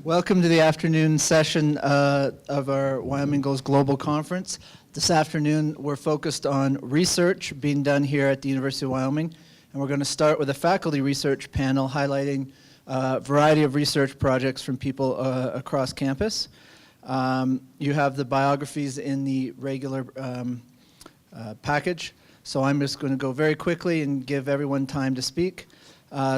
Welcome to the afternoon session of our Wyoming Goes Global Conference. This afternoon, we're focused on research being done here at the University of Wyoming, and we're going to start with a faculty research panel highlighting a variety of research projects from people across campus. You have the biographies in the regular package, so I'm just going to go very quickly and give everyone time to speak.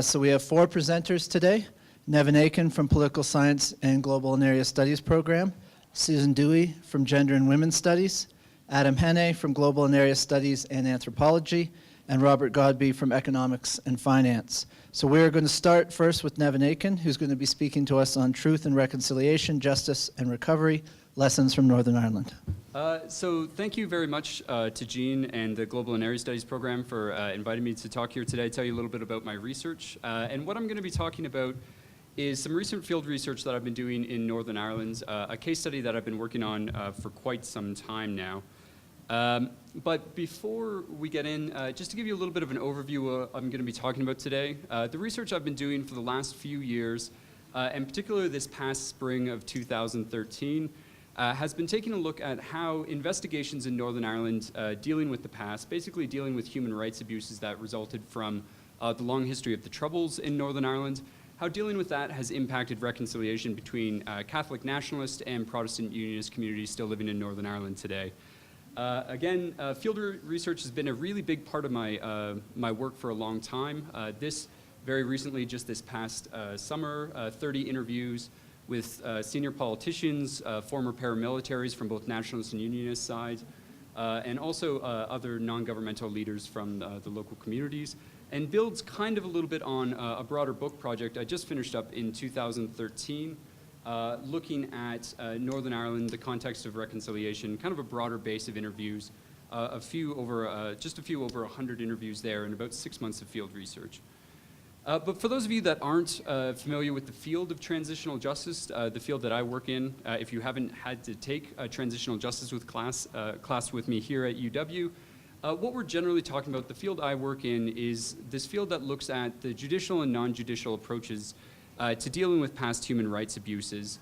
So we have 4 presenters today. Nevin Aiken from Political Science and Global and Area Studies program, Susan Dewey from Gender and Women's Studies, Adam Henne from Global and Area Studies and Anthropology, and Robert Godby from Economics and Finance. So we're going to start first with Nevin Aiken, who's going to be speaking to us on Truth and Reconciliation, Justice and Recovery, Lessons from Northern Ireland. So thank you very much to Jean and the Global and Area Studies program for inviting me to talk here today, tell you a little bit about my research. And what I'm going to be talking about is some recent field research that I've been doing in Northern Ireland, a case study that I've been working on for quite some time now. But before we get in, just to give you a little bit of an overview of what I'm going to be talking about today, the research I've been doing for the last few years, and particularly this past spring of 2013, has been taking a look at how investigations in Northern Ireland dealing with the past, basically dealing with human rights abuses that resulted from the long history of the Troubles in Northern Ireland, how dealing with that has impacted reconciliation between Catholic nationalist and Protestant unionist communities still living in Northern Ireland today. Again, field research has been a really big part of my work for a long time. This very recently, just this past summer, 30 interviews with senior politicians, former paramilitaries from both nationalist and unionist sides, and also other non-governmental leaders from the local communities, and builds kind of a little bit on a broader book project I just finished up in 2013, looking at Northern Ireland, the context of reconciliation, kind of a broader base of interviews, just a few over 100 interviews there, and about 6 months of field research. But for those of you that aren't familiar with the field of transitional justice, the field that I work in, if you haven't had to take a transitional justice class with me here at UW, what we're generally talking about, the field I work in, is this field that looks at the judicial and non-judicial approaches to dealing with past human rights abuses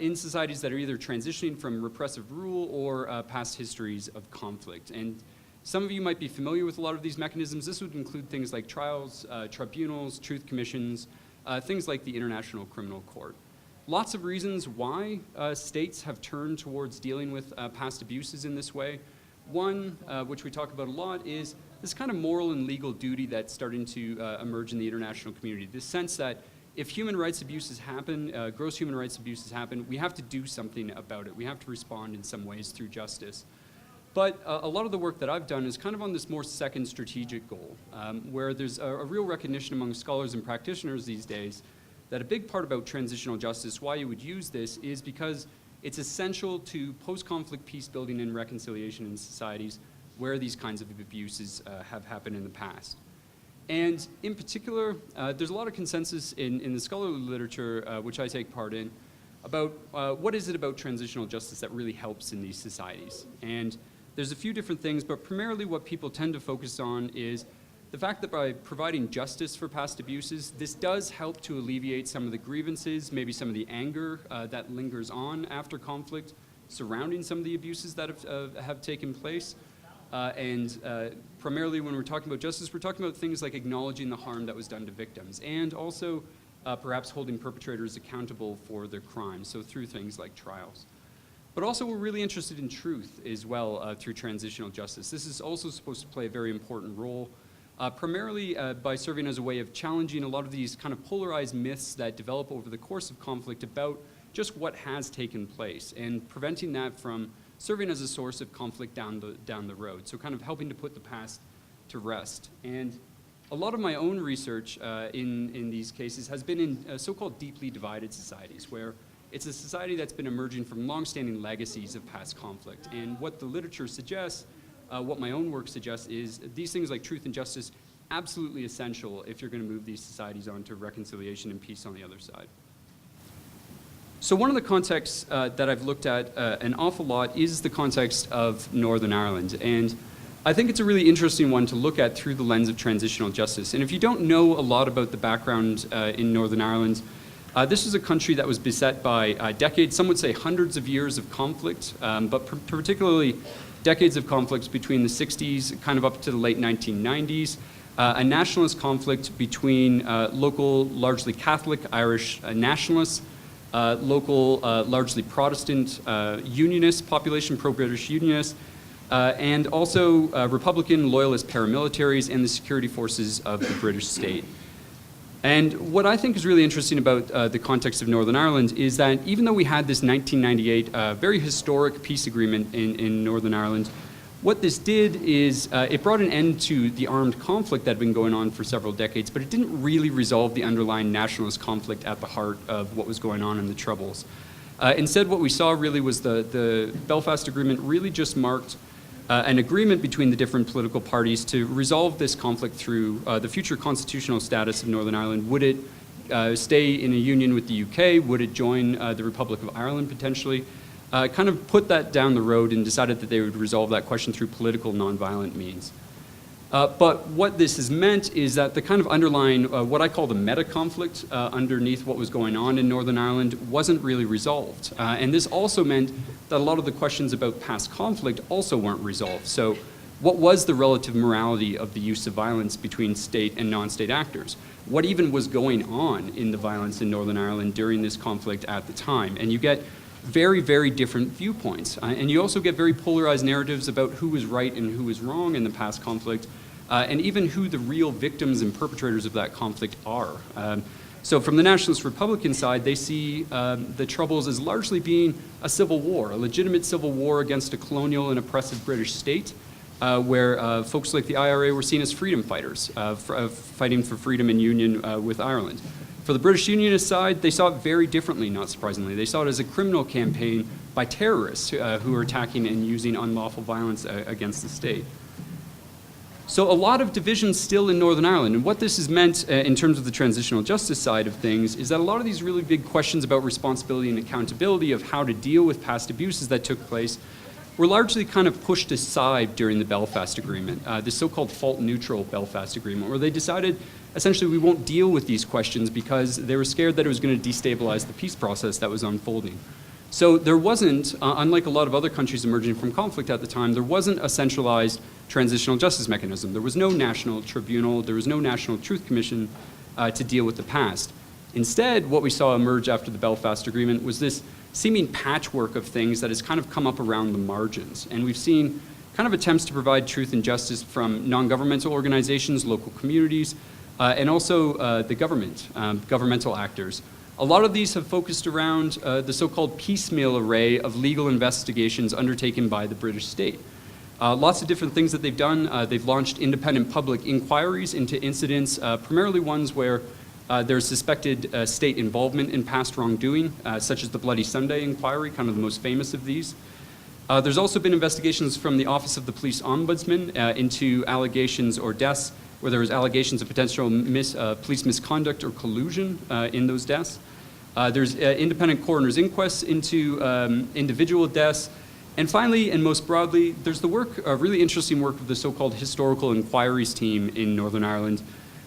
in societies that are either transitioning from repressive rule or past histories of conflict. And some of you might be familiar with a lot of these mechanisms. This would include things like trials, tribunals, truth commissions, things like the International Criminal Court. Lots of reasons why states have turned towards dealing with past abuses in this way. One, which we talk about a lot, is this kind of moral and legal duty that's starting to emerge in the international community. This sense that if human rights abuses happen, gross human rights abuses happen, we have to do something about it. We have to respond in some ways through justice. But a lot of the work that I've done is kind of on this more second strategic goal, where there's a real recognition among scholars and practitioners these days that a big part about transitional justice, why you would use this, is because it's essential to post-conflict peace building and reconciliation in societies where these kinds of abuses have happened in the past. And in particular, there's a lot of consensus in the scholarly literature, which I take part in, about what is it about transitional justice that really helps in these societies. And there's a few different things, but primarily what people tend to focus on is the fact that by providing justice for past abuses, this does help to alleviate some of the grievances, maybe some of the anger that lingers on after conflict surrounding some of the abuses that have taken place. Primarily when we're talking about justice, we're talking about things like acknowledging the harm that was done to victims, and also perhaps holding perpetrators accountable for their crimes, so through things like trials. But also we're really interested in truth as well through transitional justice. This is also supposed to play a very important role, primarily by serving as a way of challenging a lot of these kind of polarized myths that develop over the course of conflict about just what has taken place, and preventing that from serving as a source of conflict down the road. So kind of helping to put the past to rest. And a lot of my own research in these cases has been in so-called deeply divided societies, where it's a society that's been emerging from long-standing legacies of past conflict. And what the literature suggests, what my own work suggests, is these things like truth and justice, absolutely essential if you're going to move these societies on to reconciliation and peace on the other side. So one of the contexts that I've looked at an awful lot is the context of Northern Ireland. And I think it's a really interesting one to look at through the lens of transitional justice. And if you don't know a lot about the background in Northern Ireland, This was a country that was beset by decades, some would say hundreds of years of conflict, but particularly decades of conflicts between the 60s, kind of up to the late 1990s, a nationalist conflict between local, largely Catholic Irish nationalists, local, largely Protestant unionist population, pro-British unionists, and also Republican loyalist paramilitaries and the security forces of the British state. And what I think is really interesting about the context of Northern Ireland is that even though we had this 1998 very historic peace agreement in Northern Ireland, what this did is it brought an end to the armed conflict that had been going on for several decades, but it didn't really resolve the underlying nationalist conflict at the heart of what was going on in the Troubles. Instead, what we saw really was the Belfast Agreement really just marked an agreement between the different political parties to resolve this conflict through the future constitutional status of Northern Ireland. Would it stay in a union with the UK? Would it join the Republic of Ireland potentially? Kind of put that down the road and decided that they would resolve that question through political nonviolent means. But what this has meant is that the kind of underlying, what I call the meta conflict underneath what was going on in Northern Ireland wasn't really resolved. And this also meant that a lot of the questions about past conflict also weren't resolved. So what was the relative morality of the use of violence between state and non-state actors? What even was going on in the violence in Northern Ireland during this conflict at the time? And you get very, very different viewpoints. And you also get very polarized narratives about who was right and who was wrong in the past conflict, and even who the real victims and perpetrators of that conflict are. So from the Nationalist Republican side, they see the Troubles as largely being a civil war, a legitimate civil war against a colonial and oppressive British state, where folks like the IRA were seen as freedom fighters, fighting for freedom and union with Ireland. For the British Unionist side, they saw it very differently, not surprisingly. They saw it as a criminal campaign by terrorists who were attacking and using unlawful violence against the state. So a lot of divisions still in Northern Ireland, and what this has meant in terms of the transitional justice side of things is that a lot of these really big questions about responsibility and accountability of how to deal with past abuses that took place were largely kind of pushed aside during the Belfast Agreement, the so-called fault-neutral Belfast Agreement, where they decided essentially we won't deal with these questions because they were scared that it was going to destabilize the peace process that was unfolding. So there wasn't, unlike a lot of other countries emerging from conflict at the time, there wasn't a centralized transitional justice mechanism. There was no national tribunal, there was no national truth commission to deal with the past. Instead, what we saw emerge after the Belfast Agreement was this seeming patchwork of things that has kind of come up around the margins. And we've seen kind of attempts to provide truth and justice from non-governmental organizations, local communities, and also the government, governmental actors. A lot of these have focused around the so-called piecemeal array of legal investigations undertaken by the British state. Lots of different things that they've done. They've launched independent public inquiries into incidents, primarily ones where there's suspected state involvement in past wrongdoing, such as the Bloody Sunday inquiry, kind of the most famous of these. There's also been investigations from the Office of the Police Ombudsman into allegations or deaths where there was allegations of potential police misconduct or collusion in those deaths. There's independent coroner's inquests into individual deaths. And finally, and most broadly, there's the work, really interesting work of the so-called Historical Inquiries Team in Northern Ireland,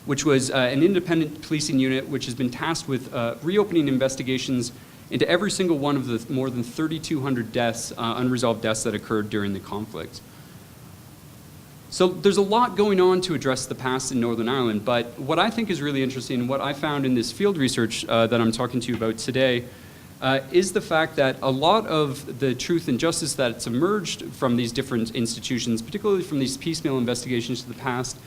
which was an independent policing unit which has been tasked with reopening investigations into every single one of the more than 3,200 deaths, unresolved deaths that occurred during the conflict. So there's a lot going on to address the past in Northern Ireland, but what I think is really interesting, and what I found in this field research that I'm talking to you about today, is the fact that a lot of the truth and justice that's emerged from these different institutions, particularly from these piecemeal investigations to the past,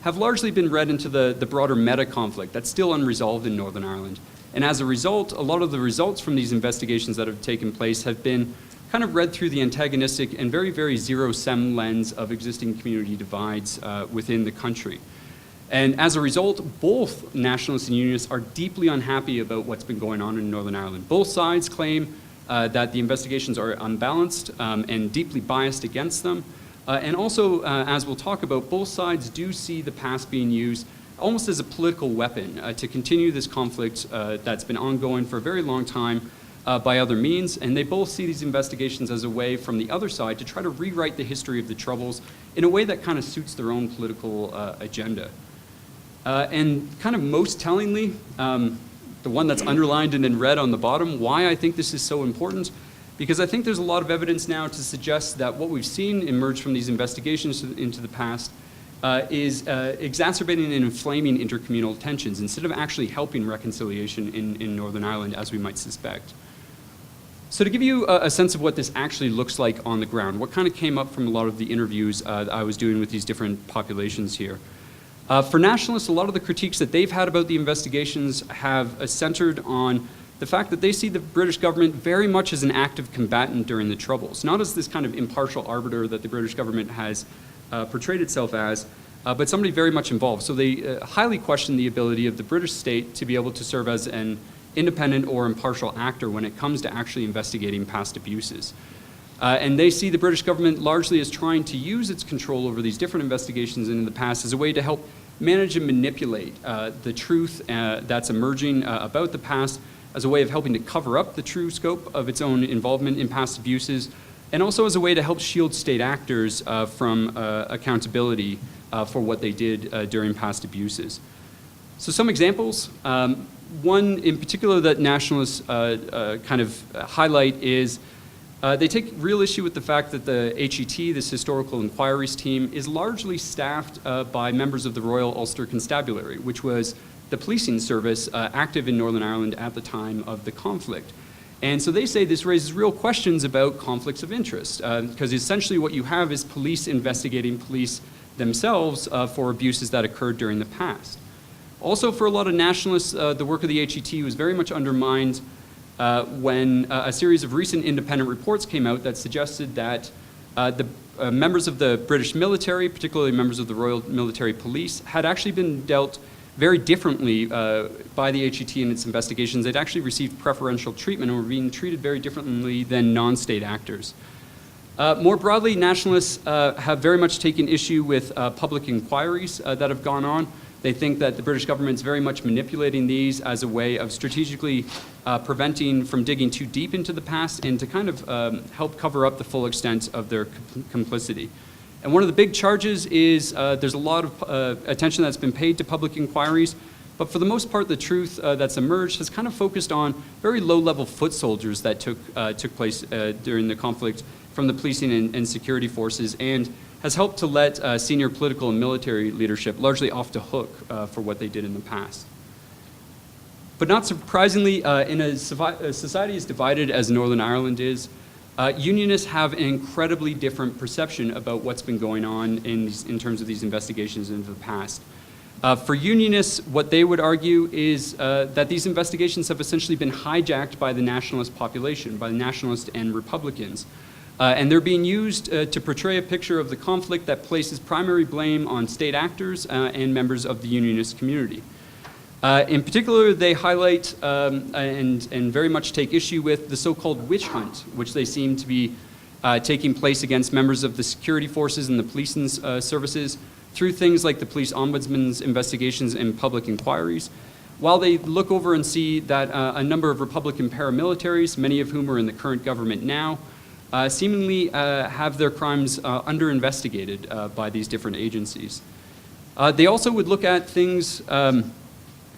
have largely been read into the broader meta-conflict that's still unresolved in Northern Ireland. And as a result, a lot of the results from these investigations that have taken place have been kind of read through the antagonistic and very, very zero-sum lens of existing community divides within the country. And as a result, both nationalists and unionists are deeply unhappy about what's been going on in Northern Ireland. Both sides claim that the investigations are unbalanced and deeply biased against them. And also, as we'll talk about, both sides do see the past being used almost as a political weapon to continue this conflict that's been ongoing for a very long time by other means, and they both see these investigations as a way from the other side to try to rewrite the history of the Troubles in a way that kind of suits their own political agenda. And kind of most tellingly, the the one that's underlined and in red on the bottom. Why I think this is so important? Because I think there's a lot of evidence now to suggest that what we've seen emerge from these investigations into the past is exacerbating and inflaming intercommunal tensions instead of actually helping reconciliation in Northern Ireland, as we might suspect. So to give you a sense of what this actually looks like on the ground, what kind of came up from a lot of the interviews that I was doing with these different populations here. For nationalists, a lot of the critiques that they've had about the investigations have centered on the fact that they see the British government very much as an active combatant during the Troubles, not as this kind of impartial arbiter that the British government has portrayed itself as, but somebody very much involved. So they highly question the ability of the British state to be able to serve as an independent or impartial actor when it comes to actually investigating past abuses. And they see the British government largely as trying to use its control over these different investigations in the past as a way to help manage and manipulate the truth that's emerging about the past, as a way of helping to cover up the true scope of its own involvement in past abuses, and also as a way to help shield state actors from accountability for what they did during past abuses. So some examples. One in particular that nationalists kind of highlight is they take real issue with the fact that the HET, this Historical Inquiries team, is largely staffed by members of the Royal Ulster Constabulary, which was the policing service active in Northern Ireland at the time of the conflict. And so they say this raises real questions about conflicts of interest, because essentially what you have is police investigating police themselves for abuses that occurred during the past. Also, for a lot of nationalists, the work of the HET was very much undermined when a series of recent independent reports came out that suggested that the members of the British military, particularly members of the Royal Military Police, had actually been dealt very differently by the HET in its investigations. They'd actually received preferential treatment and were being treated very differently than non-state actors. More broadly, nationalists have very much taken issue with public inquiries that have gone on. They think that the British government's very much manipulating these as a way of strategically preventing from digging too deep into the past and to kind of help cover up the full extent of their complicity. And one of the big charges is there's a lot of attention that's been paid to public inquiries, but for the most part, the truth that's emerged has kind of focused on very low-level foot soldiers that took place during the conflict from the policing and security forces, and has helped to let senior political and military leadership largely off the hook for what they did in the past. But not surprisingly, in a society as divided as Northern Ireland is, unionists have an incredibly different perception about what's been going on in terms of these investigations into the past. For unionists, what they would argue is that these investigations have essentially been hijacked by the nationalist population, by the nationalists and Republicans. And they're being used to portray a picture of the conflict that places primary blame on state actors and members of the unionist community. In particular, they highlight and very much take issue with the so-called witch hunt, which they seem to be taking place against members of the security forces and the policing services through things like the police ombudsman's investigations and public inquiries. While they look over and see that a number of Republican paramilitaries, many of whom are in the current government now, seemingly have their crimes under-investigated by these different agencies. They also would look at things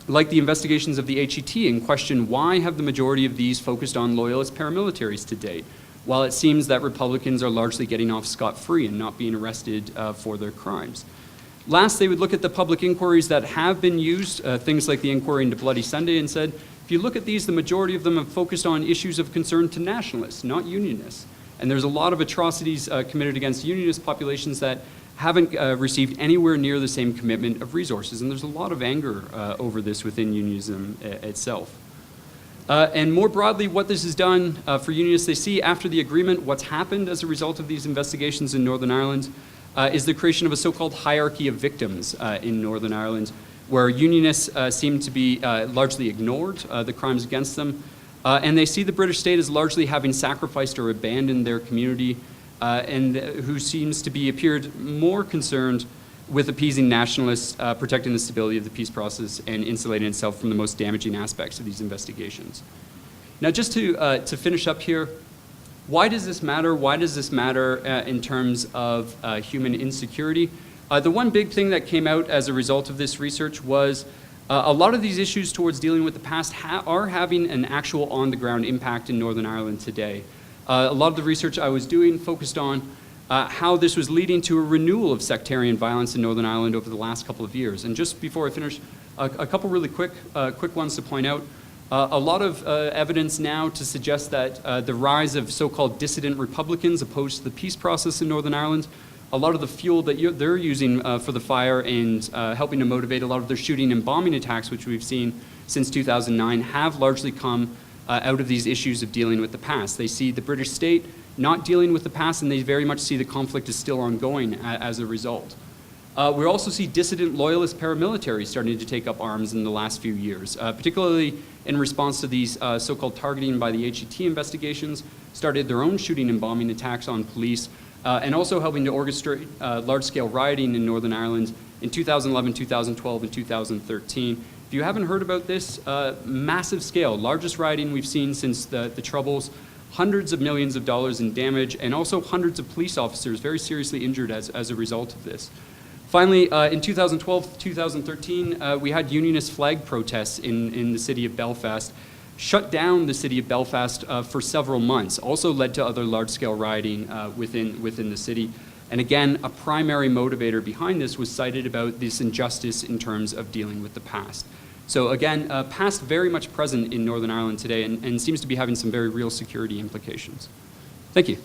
like the investigations of the HET and question why have the majority of these focused on loyalist paramilitaries to date, while it seems that Republicans are largely getting off scot-free and not being arrested for their crimes. Last, they would look at the public inquiries that have been used, things like the inquiry into Bloody Sunday, and said, if you look at these, the majority of them have focused on issues of concern to nationalists, not unionists. And there's a lot of atrocities committed against unionist populations that haven't received anywhere near the same commitment of resources. And there's a lot of anger over this within unionism itself. And more broadly, what this has done for unionists, they see after the agreement what's happened as a result of these investigations in Northern Ireland is the creation of a so-called hierarchy of victims in Northern Ireland, where unionists seem to be largely ignored, the crimes against them, and they see the British state as largely having sacrificed or abandoned their community, and who seems to be appeared more concerned with appeasing nationalists, protecting the stability of the peace process, and insulating itself from the most damaging aspects of these investigations. Now, just to finish up here, why does this matter? Why does this matter in terms of human insecurity? The one big thing that came out as a result of this research was A lot of these issues towards dealing with the past are having an actual on-the-ground impact in Northern Ireland today. A lot of the research I was doing focused on how this was leading to a renewal of sectarian violence in Northern Ireland over the last couple of years. And just before I finish, a couple really quick ones to point out. A lot of evidence now to suggest that the rise of so-called dissident Republicans opposed to the peace process in Northern Ireland, a lot of the fuel that they're using for the fire and helping to motivate a lot of their shooting and bombing attacks, which we've seen since 2009, have largely come out of these issues of dealing with the past. They see the British state not dealing with the past, and they very much see the conflict is still ongoing as a result. We also see dissident loyalist paramilitaries starting to take up arms in the last few years, particularly in response to these so-called targeting by the HET investigations, started their own shooting and bombing attacks on police, and also helping to orchestrate large-scale rioting in Northern Ireland in 2011, 2012, and 2013. If you haven't heard about this, massive scale, largest rioting we've seen since the Troubles, hundreds of millions of dollars in damage, and also hundreds of police officers very seriously injured as a result of this. Finally, in 2012, 2013, we had unionist flag protests in the city of Belfast, shut down the city of Belfast for several months, also led to other large-scale rioting within the city. And again, a primary motivator behind this was cited about this injustice in terms of dealing with the past. So again, past very much present in Northern Ireland today and seems to be having some very real security implications. Thank you.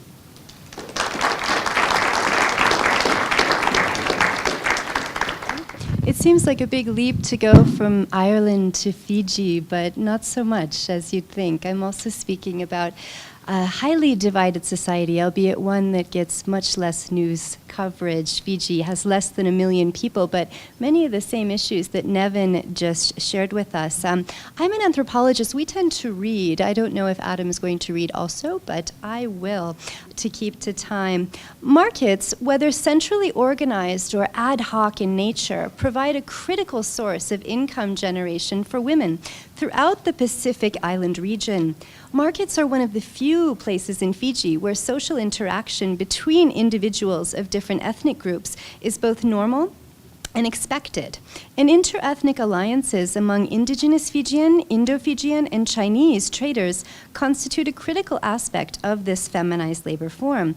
It seems like a big leap to go from Ireland to Fiji, but not so much as you'd think. I'm also speaking about a highly divided society, albeit one that gets much less news coverage. Fiji has less than 1 million people, but many of the same issues that Nevin just shared with us. I'm an anthropologist. We tend to read. I don't know if Adam is going to read also, but I will to keep to time. Markets, whether centrally organized or ad hoc in nature, provide a critical source of income generation for women throughout the Pacific Island region. Markets are one of the few places in Fiji where social interaction between individuals of different ethnic groups is both normal and expected. And inter-ethnic alliances among indigenous Fijian, Indo-Fijian, and Chinese traders constitute a critical aspect of this feminized labor form.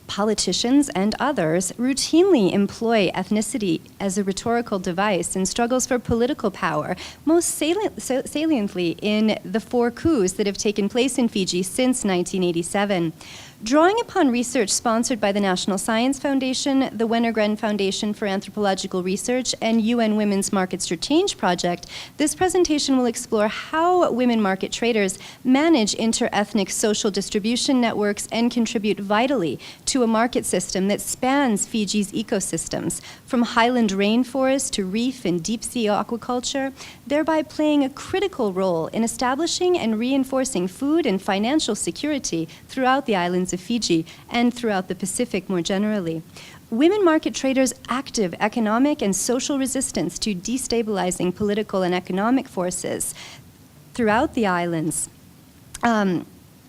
Politicians and others routinely employ ethnicity as a rhetorical device in struggles for political power, most saliently in the 4 coups that have taken place in Fiji since 1987. Drawing upon research sponsored by the National Science Foundation, the Wenner-Gren Foundation for Anthropological Research, and UN Women's Markets for Change Project, this presentation will explore how women market traders manage inter-ethnic social distribution networks and contribute vitally to a market system that spans Fiji's ecosystems, from highland rainforest to reef and deep-sea aquaculture, thereby playing a critical role in establishing and reinforcing food and financial security throughout the islands of Fiji and throughout the Pacific more generally. Women market traders' active economic and social resistance to destabilizing political and economic forces throughout the islands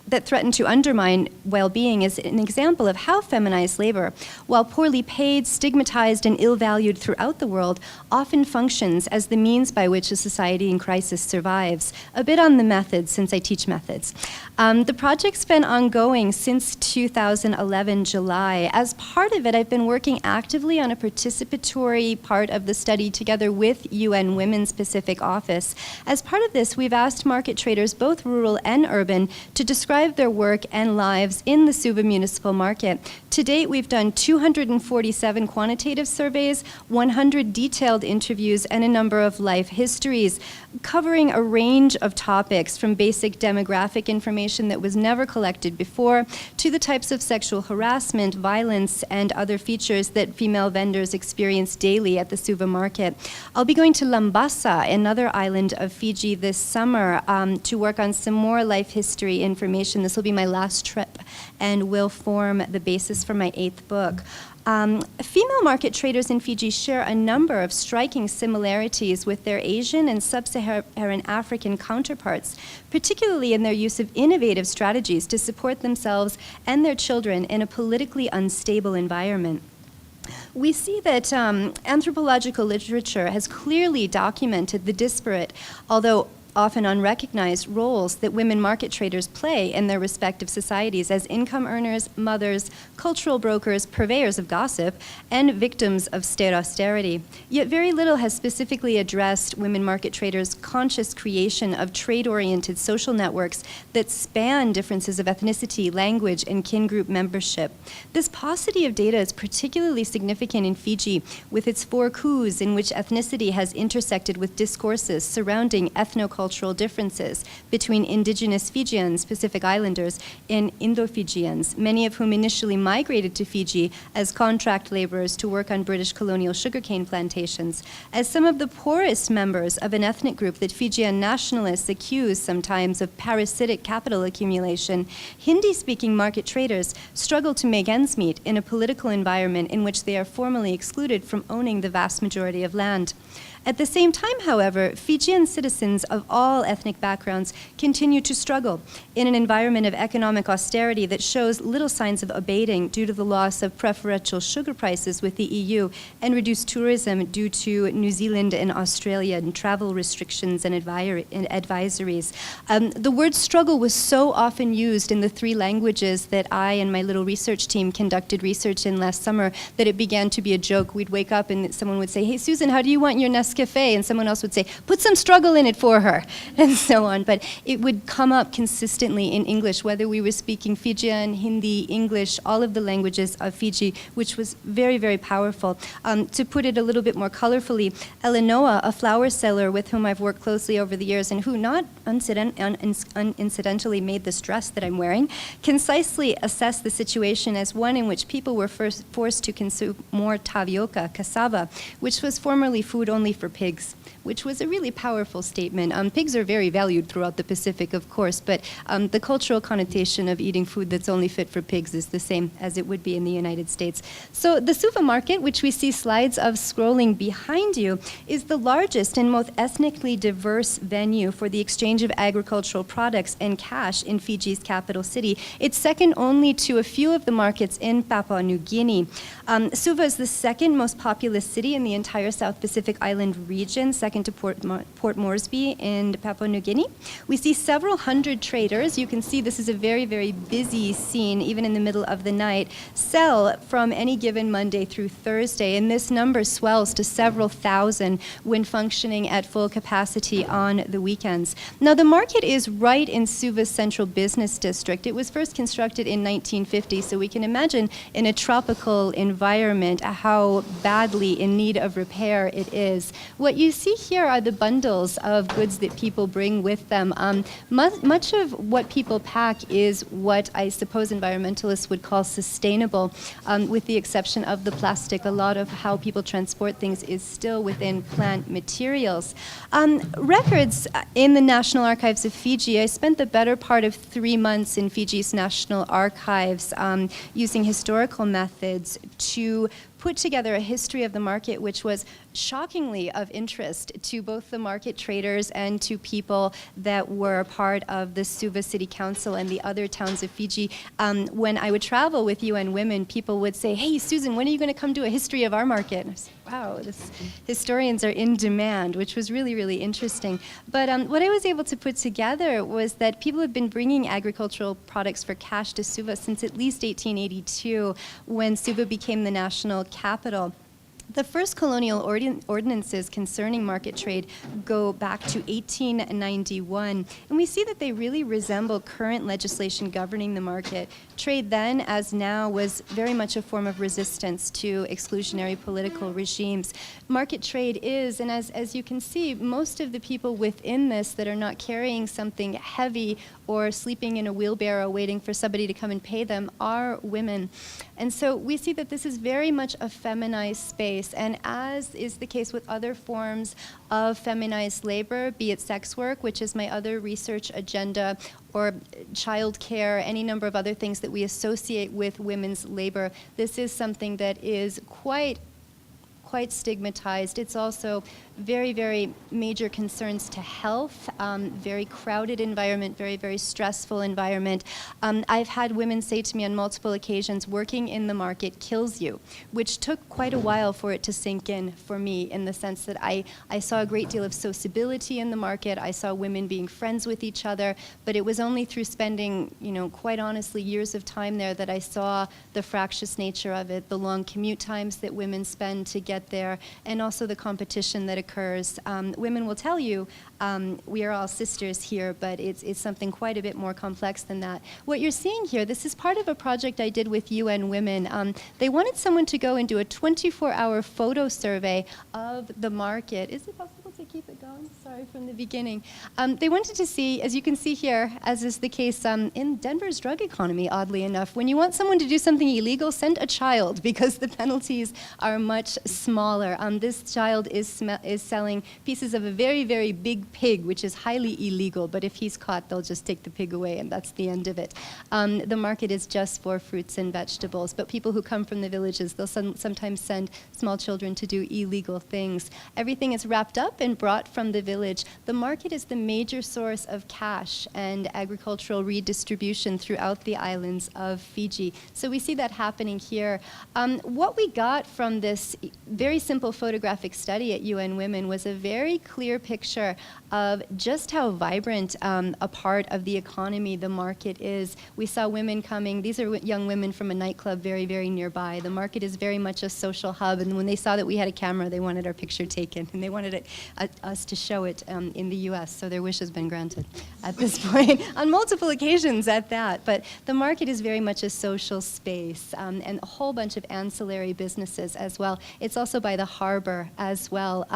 that threaten to undermine well-being is an example of how feminized labor, while poorly paid, stigmatized, and ill-valued throughout the world, often functions as the means by which a society in crisis survives. A bit on the methods, since I teach methods. The project's been ongoing since 2011, July. As part of it, I've been working actively on a participatory part of the study together with UN Women's Pacific Office. As part of this, we've asked market traders, both rural and urban, to describe their work and lives in the Suva municipal market. To date, we've done 247 quantitative surveys, 100 detailed interviews, and a number of life histories, covering a range of topics from basic demographic information that was never collected before to the types of sexual harassment, violence, and other features that female vendors experience daily at the Suva market. I'll be going to Lambasa, another island of Fiji, this summer to work on some more life history information. This will be my last trip and will form the basis for my 8th book. Female market traders in Fiji share a number of striking similarities with their Asian and sub-Saharan African counterparts, particularly in their use of innovative strategies to support themselves and their children in a politically unstable environment. we see that anthropological literature has clearly documented the disparate, although often unrecognized, roles that women market traders play in their respective societies as income earners, mothers, cultural brokers, purveyors of gossip, and victims of state austerity. Yet very little has specifically addressed women market traders' conscious creation of trade-oriented social networks that span differences of ethnicity, language, and kin group membership. This paucity of data is particularly significant in Fiji, with its 4 coups in which ethnicity has intersected with discourses surrounding ethnocultural differences between indigenous Fijians, Pacific Islanders, and Indo-Fijians, many of whom initially migrated to Fiji as contract laborers to work on British colonial sugarcane plantations. As some of the poorest members of an ethnic group that Fijian nationalists accuse sometimes of parasitic capital accumulation, Hindi-speaking market traders struggle to make ends meet in a political environment in which they are formally excluded from owning the vast majority of land. At the same time, however, Fijian citizens of all ethnic backgrounds continue to struggle in an environment of economic austerity that shows little signs of abating due to the loss of preferential sugar prices with the EU and reduced tourism due to New Zealand and Australian travel restrictions and advisories. The word struggle was so often used in the 3 languages that I and my little research team conducted research in last summer that it began to be a joke. We'd wake up and someone would say, "Hey, Susan, how do you want your Nescafe?" And someone else would say, "Put some struggle in it for her," and so on. But it would come up consistently in English, whether we were speaking Fijian, Hindi, English, all of the languages of Fiji, which was very, very powerful. To put it a little bit more colorfully, Elenoa, a flower seller with whom I've worked closely over the years and who not unincidentally made this dress that I'm wearing, concisely assessed the situation as one in which people were first forced to consume more tapioca, cassava, which was formerly food only for pigs, which was a really powerful statement. Pigs are very valued throughout the Pacific, of course, but the cultural connotation of eating food that's only fit for pigs is the same as it would be in the United States. So the Suva market, which we see slides of scrolling behind you, is the largest and most ethnically diverse venue for the exchange of agricultural products and cash in Fiji's capital city. It's second only to a few of the markets in Papua New Guinea. Suva is the 2nd most populous city in the entire South Pacific Island region, second to Port Moresby in Papua New Guinea. We see several hundred traders. You can see this is a very, very busy scene, even in the middle of the night, sell from any given Monday through Thursday, and this number swells to several thousand when functioning at full capacity on the weekends. Now, the market is right in Suva's central business district. It was first constructed in 1950, so we can imagine in a tropical environment how badly in need of repair it is. What you see here are the bundles of goods that people bring with them. Much of what people pack is what I suppose environmentalists would call sustainable, with the exception of the plastic. A lot of how people transport things is still within plant materials. Records in the National Archives of Fiji, I spent the better part of 3 months in Fiji's National Archives using historical methods to put together a history of the market which was shockingly of interest to both the market traders and to people that were part of the Suva City Council and the other towns of Fiji. When I would travel with UN Women, people would say, "Hey, Susan, when are you going to come do a history of our market?" And I said, wow, historians are in demand, which was really, really interesting. But what I was able to put together was that people have been bringing agricultural products for cash to Suva since at least 1882, when Suva became the national capital. The first colonial ordinances concerning market trade go back to 1891, and we see that they really resemble current legislation governing the market. Trade then, as now, was very much a form of resistance to exclusionary political regimes. Market trade is, and as you can see, most of the people within this that are not carrying something heavy or sleeping in a wheelbarrow waiting for somebody to come and pay them are women. And so we see that this is very much a feminized space, and as is the case with other forms of feminized labor, be it sex work, which is my other research agenda, or childcare, any number of other things that we associate with women's labor, this is something that is quite stigmatized. It's also very, very major concerns to health, very crowded environment, very, very stressful environment. I've had women say to me on multiple occasions, working in the market kills you, which took quite a while for it to sink in for me, in the sense that I saw a great deal of sociability in the market. I saw women being friends with each other, but it was only through spending, quite honestly, years of time there that I saw the fractious nature of it, the long commute times that women spend to get there, and also the competition that occurs. Women will tell you, we are all sisters here, but it's something quite a bit more complex than that. What you're seeing here, this is part of a project I did with UN Women. They wanted someone to go and do a 24-hour photo survey of the market. Is it possible to keep it going? Sorry, from the beginning. They wanted to see, as you can see here, as is the case in Denver's drug economy, oddly enough, when you want someone to do something illegal, send a child, because the penalties are much smaller. This child is selling pieces of a very, very big pig, which is highly illegal, but if he's caught, they'll just take the pig away, and that's the end of it. The market is just for fruits and vegetables, but people who come from the villages, they'll sometimes send small children to do illegal things. Everything is wrapped up and brought from the village. The market is the major source of cash and agricultural redistribution throughout the islands of Fiji. So we see that happening here. What we got from this very simple photographic study at UN Women was a very clear picture of just how vibrant a part of the economy the market is. We saw women coming. These are young women from a nightclub very, very nearby. The market is very much a social hub, and when they saw that we had a camera, they wanted our picture taken, and they wanted us to show it in the US, so their wish has been granted at this point, on multiple occasions at that. But the market is very much a social space, and a whole bunch of ancillary businesses as well. It's also by the harbor as well.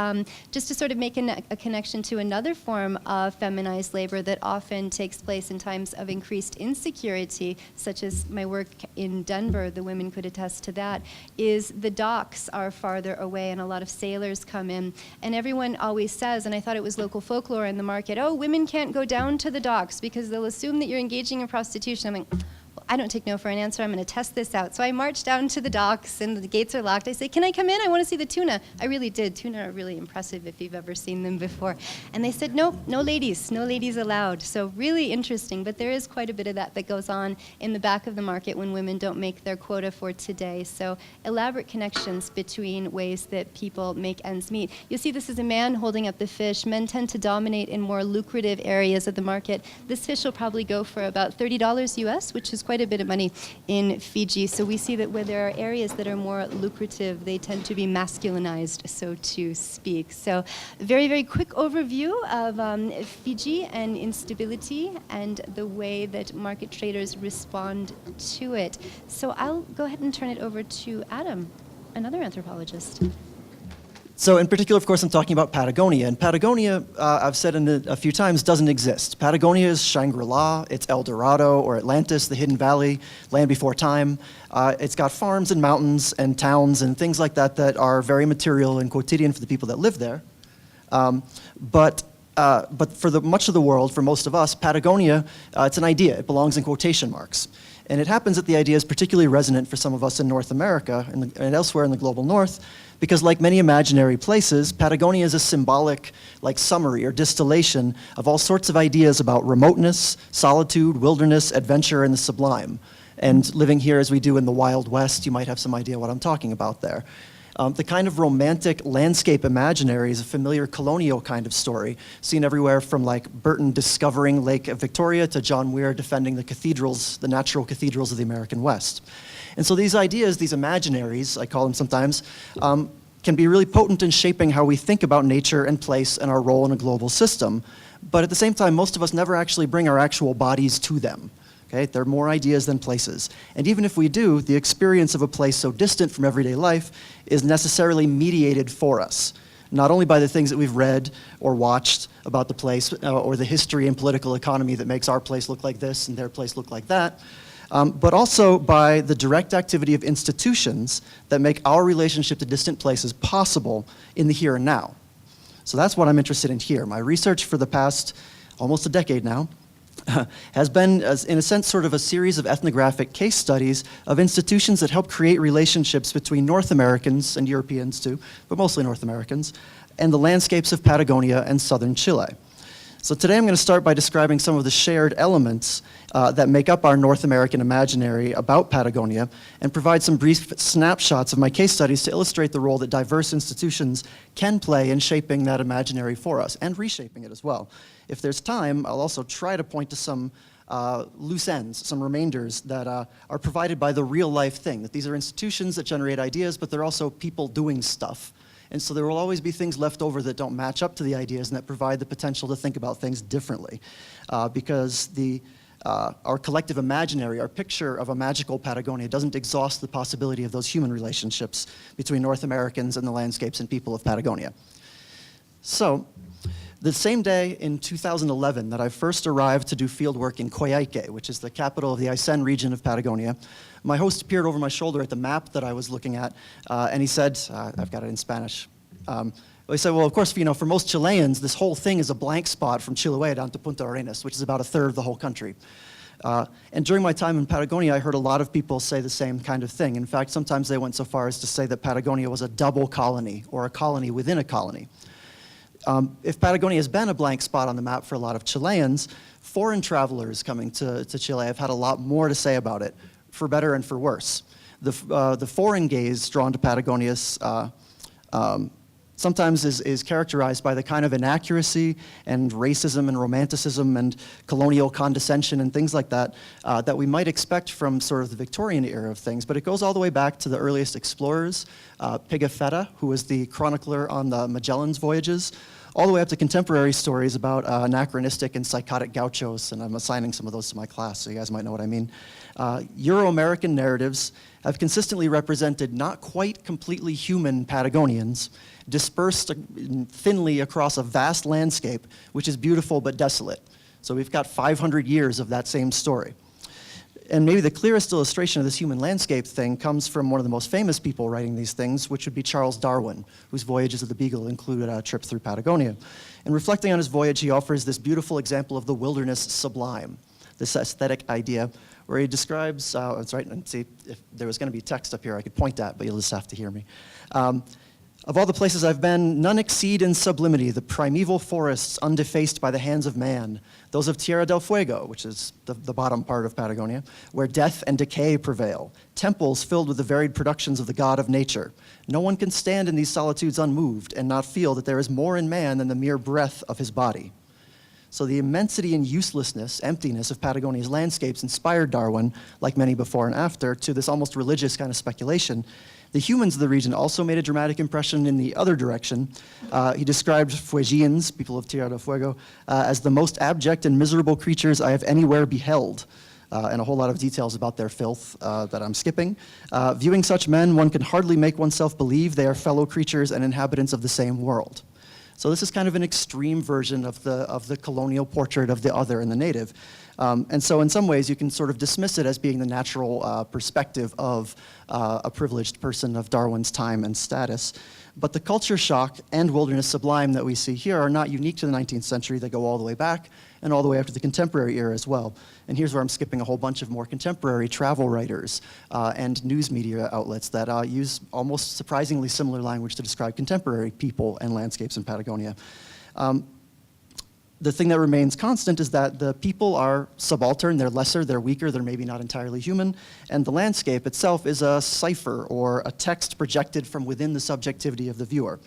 Just to sort of make a connection to another form of feminized labor that often takes place in times of increased insecurity, such as my work in Denver, the women could attest to that, is the docks are farther away and a lot of sailors come in. And everyone always says, and I thought it was local folklore in the market, oh, women can't go down to the docks because they'll assume that you're engaging in prostitution. I'm like, I don't take no for an answer. I'm going to test this out. So I marched down to the docks, and the gates are locked. I say, can I come in? I want to see the tuna. I really did. Tuna are really impressive if you've ever seen them before. And they said, no ladies allowed. So really interesting. But there is quite a bit of that goes on in the back of the market when women don't make their quota for today. So elaborate connections between ways that people make ends meet. You see, this is a man holding up the fish. Men tend to dominate in more lucrative areas of the market. This fish will probably go for about $30 US, which is quite a bit of money in Fiji. So we see that where there are areas that are more lucrative, they tend to be masculinized, so to speak. So very, very quick overview of Fiji and instability and the way that market traders respond to it. So I'll go ahead and turn it over to Adam, another anthropologist. So in particular, of course, I'm talking about Patagonia. And Patagonia, I've said a few times, doesn't exist. Patagonia is Shangri-La, it's El Dorado or Atlantis, the hidden valley, land before time. It's got farms and mountains and towns and things like that that are very material and quotidian for the people that live there. But for much of the world, for most of us, Patagonia, it's an idea. It belongs in quotation marks. And it happens that the idea is particularly resonant for some of us in North America and elsewhere in the global north, because like many imaginary places, Patagonia is a symbolic, like summary or distillation of all sorts of ideas about remoteness, solitude, wilderness, adventure, and the sublime. And living here as we do in the Wild West, you might have some idea what I'm talking about there. The kind of romantic landscape imaginary is a familiar colonial kind of story, seen everywhere from like Burton discovering Lake Victoria to John Muir defending the cathedrals, the natural cathedrals of the American West. And so these ideas, these imaginaries, I call them sometimes, can be really potent in shaping how we think about nature and place and our role in a global system. But at the same time, most of us never actually bring our actual bodies to them. Okay? They're more ideas than places. And even if we do, the experience of a place so distant from everyday life is necessarily mediated for us, not only by the things that we've read or watched about the place or the history and political economy that makes our place look like this and their place look like that, but also by the direct activity of institutions that make our relationship to distant places possible in the here and now. So that's what I'm interested in here. My research for the past almost a decade now has been, in a sense, sort of a series of ethnographic case studies of institutions that help create relationships between North Americans and Europeans too, but mostly North Americans, and the landscapes of Patagonia and southern Chile. So today I'm going to start by describing some of the shared elements that make up our North American imaginary about Patagonia and provide some brief snapshots of my case studies to illustrate the role that diverse institutions can play in shaping that imaginary for us and reshaping it as well. If there's time, I'll also try to point to some loose ends, some remainders that are provided by the real life thing, that these are institutions that generate ideas, but they're also people doing stuff. And so there will always be things left over that don't match up to the ideas and that provide the potential to think about things differently. Because our collective imaginary, our picture of a magical Patagonia doesn't exhaust the possibility of those human relationships between North Americans and the landscapes and people of Patagonia. So, the same day in 2011 that I first arrived to do fieldwork in Coyhaique, which is the capital of the Aiken region of Patagonia, my host peered over my shoulder at the map that I was looking at, and he said, I've got it in Spanish. He said, well, of course, for most Chileans, this whole thing is a blank spot from Chiloé down to Punta Arenas, which is about a third of the whole country. And during my time in Patagonia, I heard a lot of people say the same kind of thing. In fact, sometimes they went so far as to say that Patagonia was a double colony, or a colony within a colony. If Patagonia has been a blank spot on the map for a lot of Chileans, foreign travelers coming to Chile have had a lot more to say about it, for better and for worse. The foreign gaze drawn to Patagonia sometimes is characterized by the kind of inaccuracy and racism and romanticism and colonial condescension and things like that that we might expect from sort of the Victorian era of things. But it goes all the way back to the earliest explorers, Pigafetta, who was the chronicler on the Magellan's voyages, all the way up to contemporary stories about anachronistic and psychotic gauchos, and I'm assigning some of those to my class, so you guys might know what I mean. Euro-American narratives have consistently represented not quite completely human Patagonians, dispersed thinly across a vast landscape, which is beautiful but desolate. So we've got 500 years of that same story. And maybe the clearest illustration of this human landscape thing comes from one of the most famous people writing these things, which would be Charles Darwin, whose voyages of the Beagle included a trip through Patagonia. And reflecting on his voyage, he offers this beautiful example of the wilderness sublime, this aesthetic idea, where he describes, let's write and see if there was going to be text up here I could point at, but you'll just have to hear me. Of all the places I've been, none exceed in sublimity the primeval forests undefaced by the hands of man, those of Tierra del Fuego, which is the bottom part of Patagonia, where death and decay prevail, temples filled with the varied productions of the God of nature. No one can stand in these solitudes unmoved and not feel that there is more in man than the mere breath of his body. So the immensity and uselessness, emptiness of Patagonia's landscapes inspired Darwin, like many before and after, to this almost religious kind of speculation. The humans of the region also made a dramatic impression in the other direction. He described Fuegians, people of Tierra del Fuego, as the most abject and miserable creatures I have anywhere beheld, and a whole lot of details about their filth that I'm skipping. Viewing such men, one can hardly make oneself believe they are fellow creatures and inhabitants of the same world. So this is kind of an extreme version of the colonial portrait of the other and the native. And so in some ways you can sort of dismiss it as being the natural perspective of a privileged person of Darwin's time and status. But the culture shock and wilderness sublime that we see here are not unique to the 19th century. They go all the way back and all the way up to the contemporary era as well. And here's where I'm skipping a whole bunch of more contemporary travel writers and news media outlets that use almost surprisingly similar language to describe contemporary people and landscapes in Patagonia. The thing that remains constant is that the people are subaltern, they're lesser, they're weaker, they're maybe not entirely human, and the landscape itself is a cipher or a text projected from within the subjectivity of the viewer.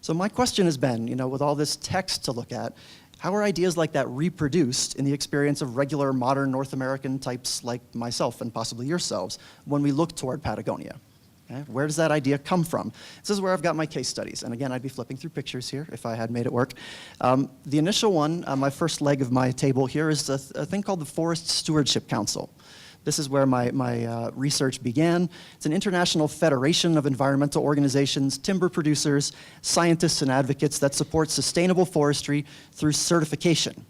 So my question has been, with all this text to look at, how are ideas like that reproduced in the experience of regular modern North American types like myself and possibly yourselves when we look toward Patagonia? Okay? Where does that idea come from? This is where I've got my case studies. And again, I'd be flipping through pictures here if I had made it work. The initial one, my first leg of my table here, is a thing called the Forest Stewardship Council. This is where my research began. It's an international federation of environmental organizations, timber producers, scientists, and advocates that support sustainable forestry through certification.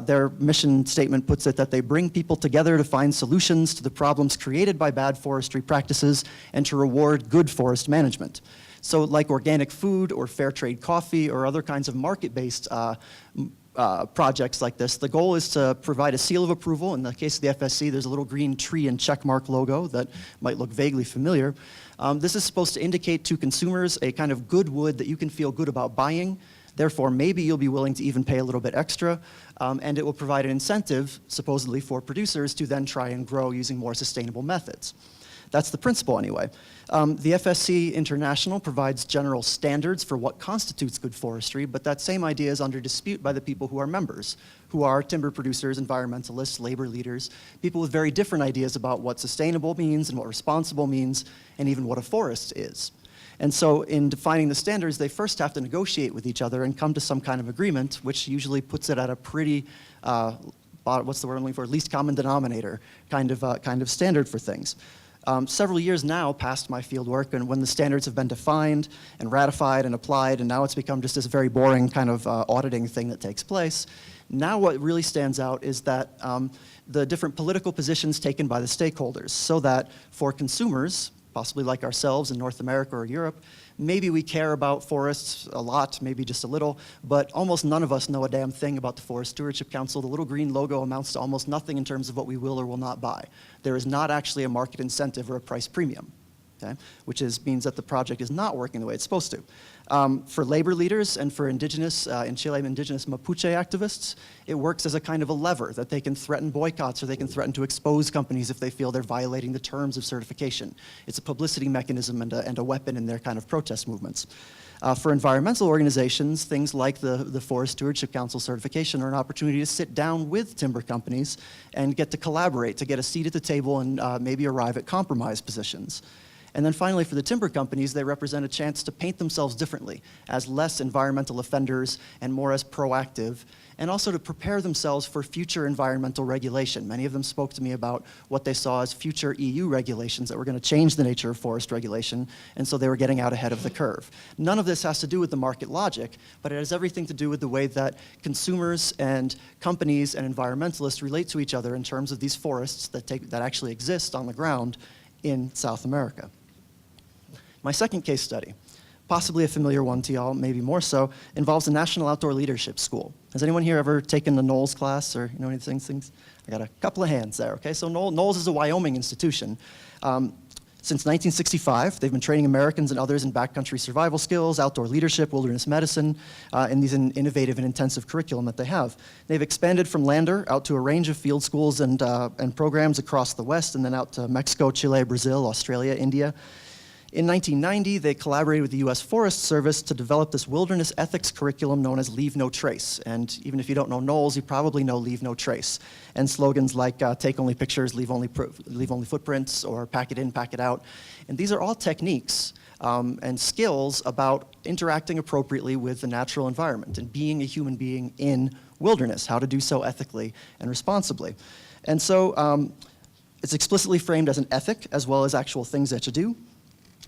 Their mission statement puts it that they bring people together to find solutions to the problems created by bad forestry practices and to reward good forest management. So like organic food or fair trade coffee or other kinds of market-based projects like this. The goal is to provide a seal of approval. In the case of the FSC, there's a little green tree and checkmark logo that might look vaguely familiar. This is supposed to indicate to consumers a kind of good wood that you can feel good about buying. Therefore, maybe you'll be willing to even pay a little bit extra, and it will provide an incentive, supposedly, for producers to then try and grow using more sustainable methods. That's the principle, anyway. The FSC International provides general standards for what constitutes good forestry, but that same idea is under dispute by the people who are members, who are timber producers, environmentalists, labor leaders, people with very different ideas about what sustainable means and what responsible means, and even what a forest is. And so in defining the standards, they first have to negotiate with each other and come to some kind of agreement, which usually puts it at a pretty, what's the word I'm looking for, least common denominator kind of standard for things. Several years now past my field work, and when the standards have been defined and ratified and applied, and now it's become just this very boring kind of auditing thing that takes place. Now what really stands out is that the different political positions taken by the stakeholders, so that for consumers, possibly like ourselves in North America or Europe, maybe we care about forests a lot, maybe just a little, but almost none of us know a damn thing about the Forest Stewardship Council. The little green logo amounts to almost nothing in terms of what we will or will not buy. There is not actually a market incentive or a price premium, okay? Which means that the project is not working the way it's supposed to. For labor leaders and for indigenous, in Chile, indigenous Mapuche activists, it works as a kind of a lever that they can threaten boycotts or they can threaten to expose companies if they feel they're violating the terms of certification. It's a publicity mechanism and a weapon in their kind of protest movements. For environmental organizations, things like the Forest Stewardship Council certification are an opportunity to sit down with timber companies and get to collaborate, to get a seat at the table and maybe arrive at compromise positions. And then finally, for the timber companies, they represent a chance to paint themselves differently as less environmental offenders and more as proactive, and also to prepare themselves for future environmental regulation. Many of them spoke to me about what they saw as future EU regulations that were going to change the nature of forest regulation, and so they were getting out ahead of the curve. None of this has to do with the market logic, but it has everything to do with the way that consumers and companies and environmentalists relate to each other in terms of these forests that actually exist on the ground in South America. My second case study, possibly a familiar one to y'all, maybe more so, involves the National Outdoor Leadership School. Has anyone here ever taken the Knowles class or any of these things? I got a couple of hands there, okay? So Knowles is a Wyoming institution. Since 1965, they've been training Americans and others in backcountry survival skills, outdoor leadership, wilderness medicine, in these innovative and intensive curriculum that they have. They've expanded from Lander out to a range of field schools and programs across the West, and then out to Mexico, Chile, Brazil, Australia, India. In 1990, they collaborated with the U.S. Forest Service to develop this wilderness ethics curriculum known as Leave No Trace. And even if you don't know Knowles, you probably know Leave No Trace. And slogans like take only pictures, leave only footprints, or pack it in, pack it out. And these are all techniques and skills about interacting appropriately with the natural environment and being a human being in wilderness, how to do so ethically and responsibly. And so it's explicitly framed as an ethic as well as actual things that you do.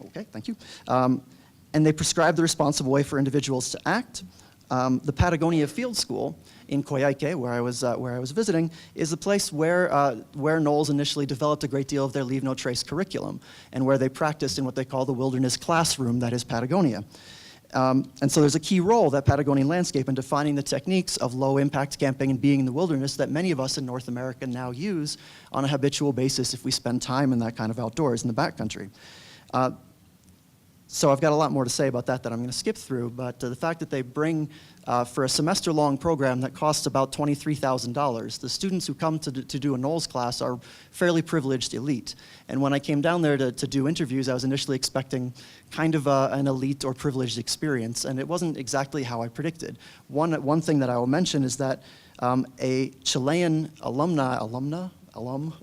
Okay, thank you. And they prescribe the responsible way for individuals to act. The Patagonia Field School in Coyhaique, where I was visiting, is the place where Knowles initially developed a great deal of their Leave No Trace curriculum, and where they practiced in what they call the wilderness classroom that is Patagonia. And so there's a key role that Patagonian landscape in defining the techniques of low-impact camping and being in the wilderness that many of us in North America now use on a habitual basis if we spend time in that kind of outdoors in the backcountry. So I've got a lot more to say about that I'm going to skip through, but the fact that they bring, for a semester-long program that costs about $23,000, the students who come to do a Knowles class are fairly privileged elite. And when I came down there to do interviews, I was initially expecting kind of an elite or privileged experience, and it wasn't exactly how I predicted. One thing that I will mention is that a Chilean alum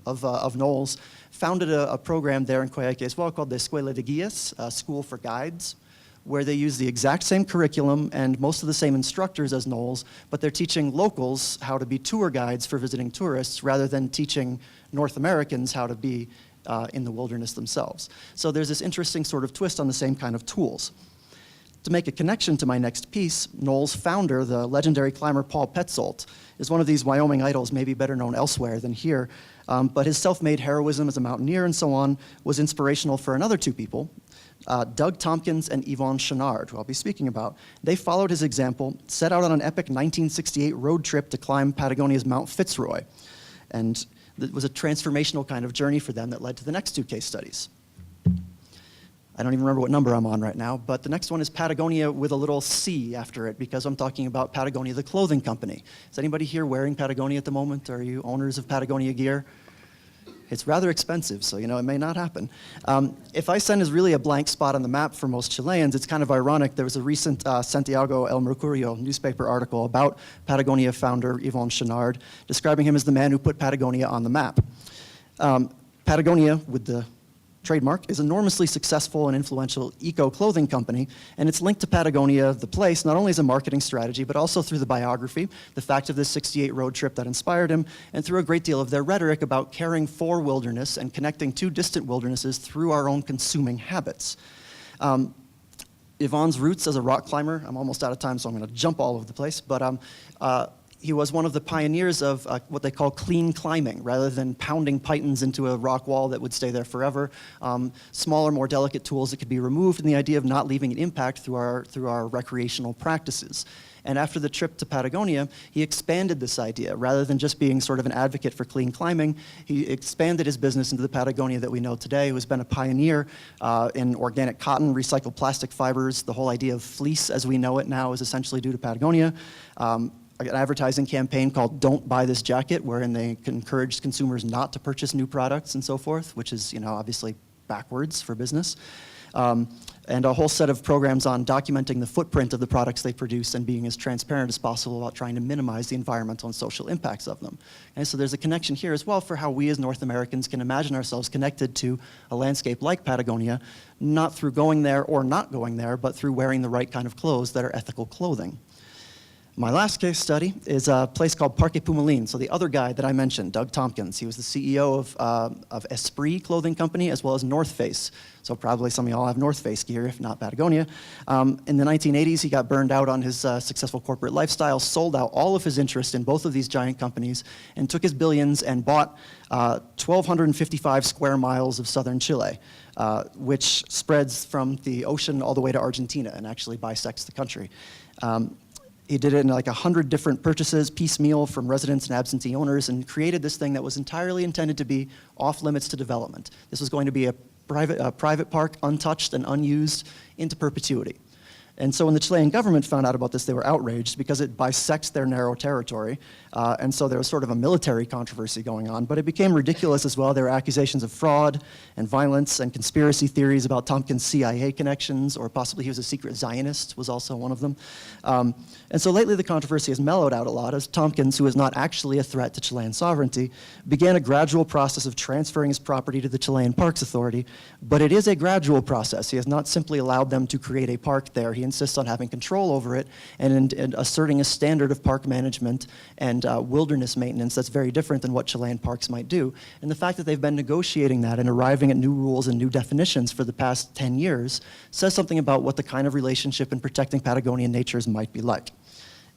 of Knowles founded a program there in Coyhaique as well called the Escuela de Guías, School for Guides, where they use the exact same curriculum and most of the same instructors as Knowles, but they're teaching locals how to be tour guides for visiting tourists rather than teaching North Americans how to be in the wilderness themselves. So there's this interesting sort of twist on the same kind of tools. To make a connection to my next piece, Knowles' founder, the legendary climber Paul Petzold, is one of these Wyoming idols, maybe better known elsewhere than here, but his self-made heroism as a mountaineer and so on was inspirational for another two people, Doug Tompkins and Yvonne Chenard, who I'll be speaking about, they followed his example, set out on an epic 1968 road trip to climb Patagonia's Mount Fitzroy. And it was a transformational kind of journey for them that led to the next two case studies. I don't even remember what number I'm on right now, but the next one is Patagonia with a little C after it, because I'm talking about Patagonia, the clothing company. Is anybody here wearing Patagonia at the moment? Are you owners of Patagonia gear? It's rather expensive, so it may not happen. If Aysén is really a blank spot on the map for most Chileans, it's kind of ironic. There was a recent Santiago El Mercurio newspaper article about Patagonia founder Yvonne Chenard, describing him as the man who put Patagonia on the map. Patagonia, with the trademark, is enormously successful and influential eco-clothing company, and it's linked to Patagonia, the place, not only as a marketing strategy, but also through the biography, the fact of this 68 road trip that inspired him, and through a great deal of their rhetoric about caring for wilderness and connecting two distant wildernesses through our own consuming habits. Yvonne's roots as a rock climber, I'm almost out of time, so I'm going to jump all over the place, but he was one of the pioneers of what they call clean climbing, rather than pounding pythons into a rock wall that would stay there forever. Smaller, more delicate tools that could be removed, and the idea of not leaving an impact through our recreational practices. And after the trip to Patagonia, he expanded this idea. Rather than just being sort of an advocate for clean climbing, he expanded his business into the Patagonia that we know today, who has been a pioneer in organic cotton, recycled plastic fibers. The whole idea of fleece as we know it now is essentially due to Patagonia. An advertising campaign called Don't Buy This Jacket, wherein they encouraged consumers not to purchase new products and so forth, which is obviously backwards for business. And a whole set of programs on documenting the footprint of the products they produce and being as transparent as possible about trying to minimize the environmental and social impacts of them. And so there's a connection here as well for how we as North Americans can imagine ourselves connected to a landscape like Patagonia, not through going there or not going there, but through wearing the right kind of clothes that are ethical clothing. My last case study is a place called Parque Pumalin. So the other guy that I mentioned, Doug Tompkins, he was the CEO of Esprit clothing company as well as North Face. So probably some of y'all have North Face gear, if not Patagonia. In the 1980s, he got burned out on his successful corporate lifestyle, sold out all of his interest in both of these giant companies, and took his billions and bought 1,255 square miles of southern Chile, which spreads from the ocean all the way to Argentina and actually bisects the country. He did it in like 100 different purchases, piecemeal from residents and absentee owners, and created this thing that was entirely intended to be off limits to development. This was going to be a private park, untouched and unused into perpetuity. And so when the Chilean government found out about this, they were outraged because it bisects their narrow territory. And so there was sort of a military controversy going on, but it became ridiculous as well. There were accusations of fraud and violence and conspiracy theories about Tompkins' CIA connections, or possibly he was a secret Zionist, was also one of them. And so lately the controversy has mellowed out a lot as Tompkins, who is not actually a threat to Chilean sovereignty, began a gradual process of transferring his property to the Chilean Parks Authority. But it is a gradual process. He has not simply allowed them to create a park there. He insists on having control over it and asserting a standard of park management and wilderness maintenance that's very different than what Chilean parks might do. And the fact that they've been negotiating that and arriving at new rules and new definitions for the past 10 years says something about what the kind of relationship in protecting Patagonian natures might be like.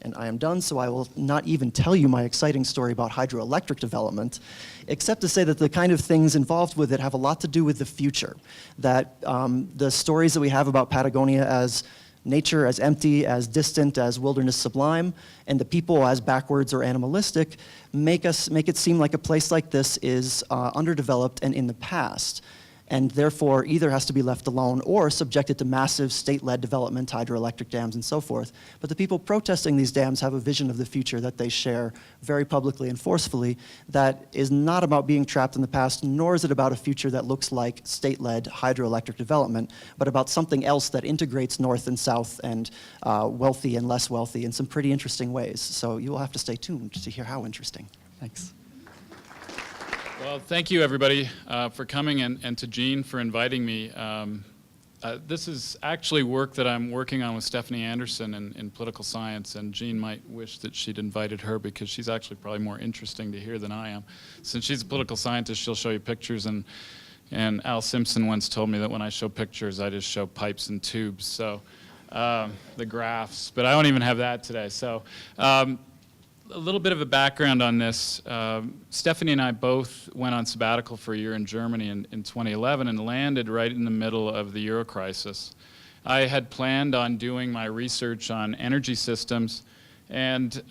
And I am done, so I will not even tell you my exciting story about hydroelectric development, except to say that the kind of things involved with it have a lot to do with the future. That the stories that we have about Patagonia as nature as empty, as distant, as wilderness sublime, and the people as backwards or animalistic make it seem like a place like this is underdeveloped and in the past, and therefore either has to be left alone or subjected to massive state-led development, hydroelectric dams and so forth. But the people protesting these dams have a vision of the future that they share very publicly and forcefully that is not about being trapped in the past, nor is it about a future that looks like state-led hydroelectric development, but about something else that integrates north and south and wealthy and less wealthy in some pretty interesting ways. So you will have to stay tuned to hear how interesting. Thanks. Well, thank you, everybody, for coming, and to Jean for inviting me. This is actually work that I'm working on with Stephanie Anderson in political science, and Jean might wish that she'd invited her because she's actually probably more interesting to hear than I am. Since she's a political scientist, she'll show you pictures, and Al Simpson once told me that when I show pictures, I just show pipes and tubes, so the graphs. But I don't even have that today. So a little bit of a background on this. Stephanie and I both went on sabbatical for a year in Germany in 2011 and landed right in the middle of the Euro crisis. I had planned on doing my research on energy systems, and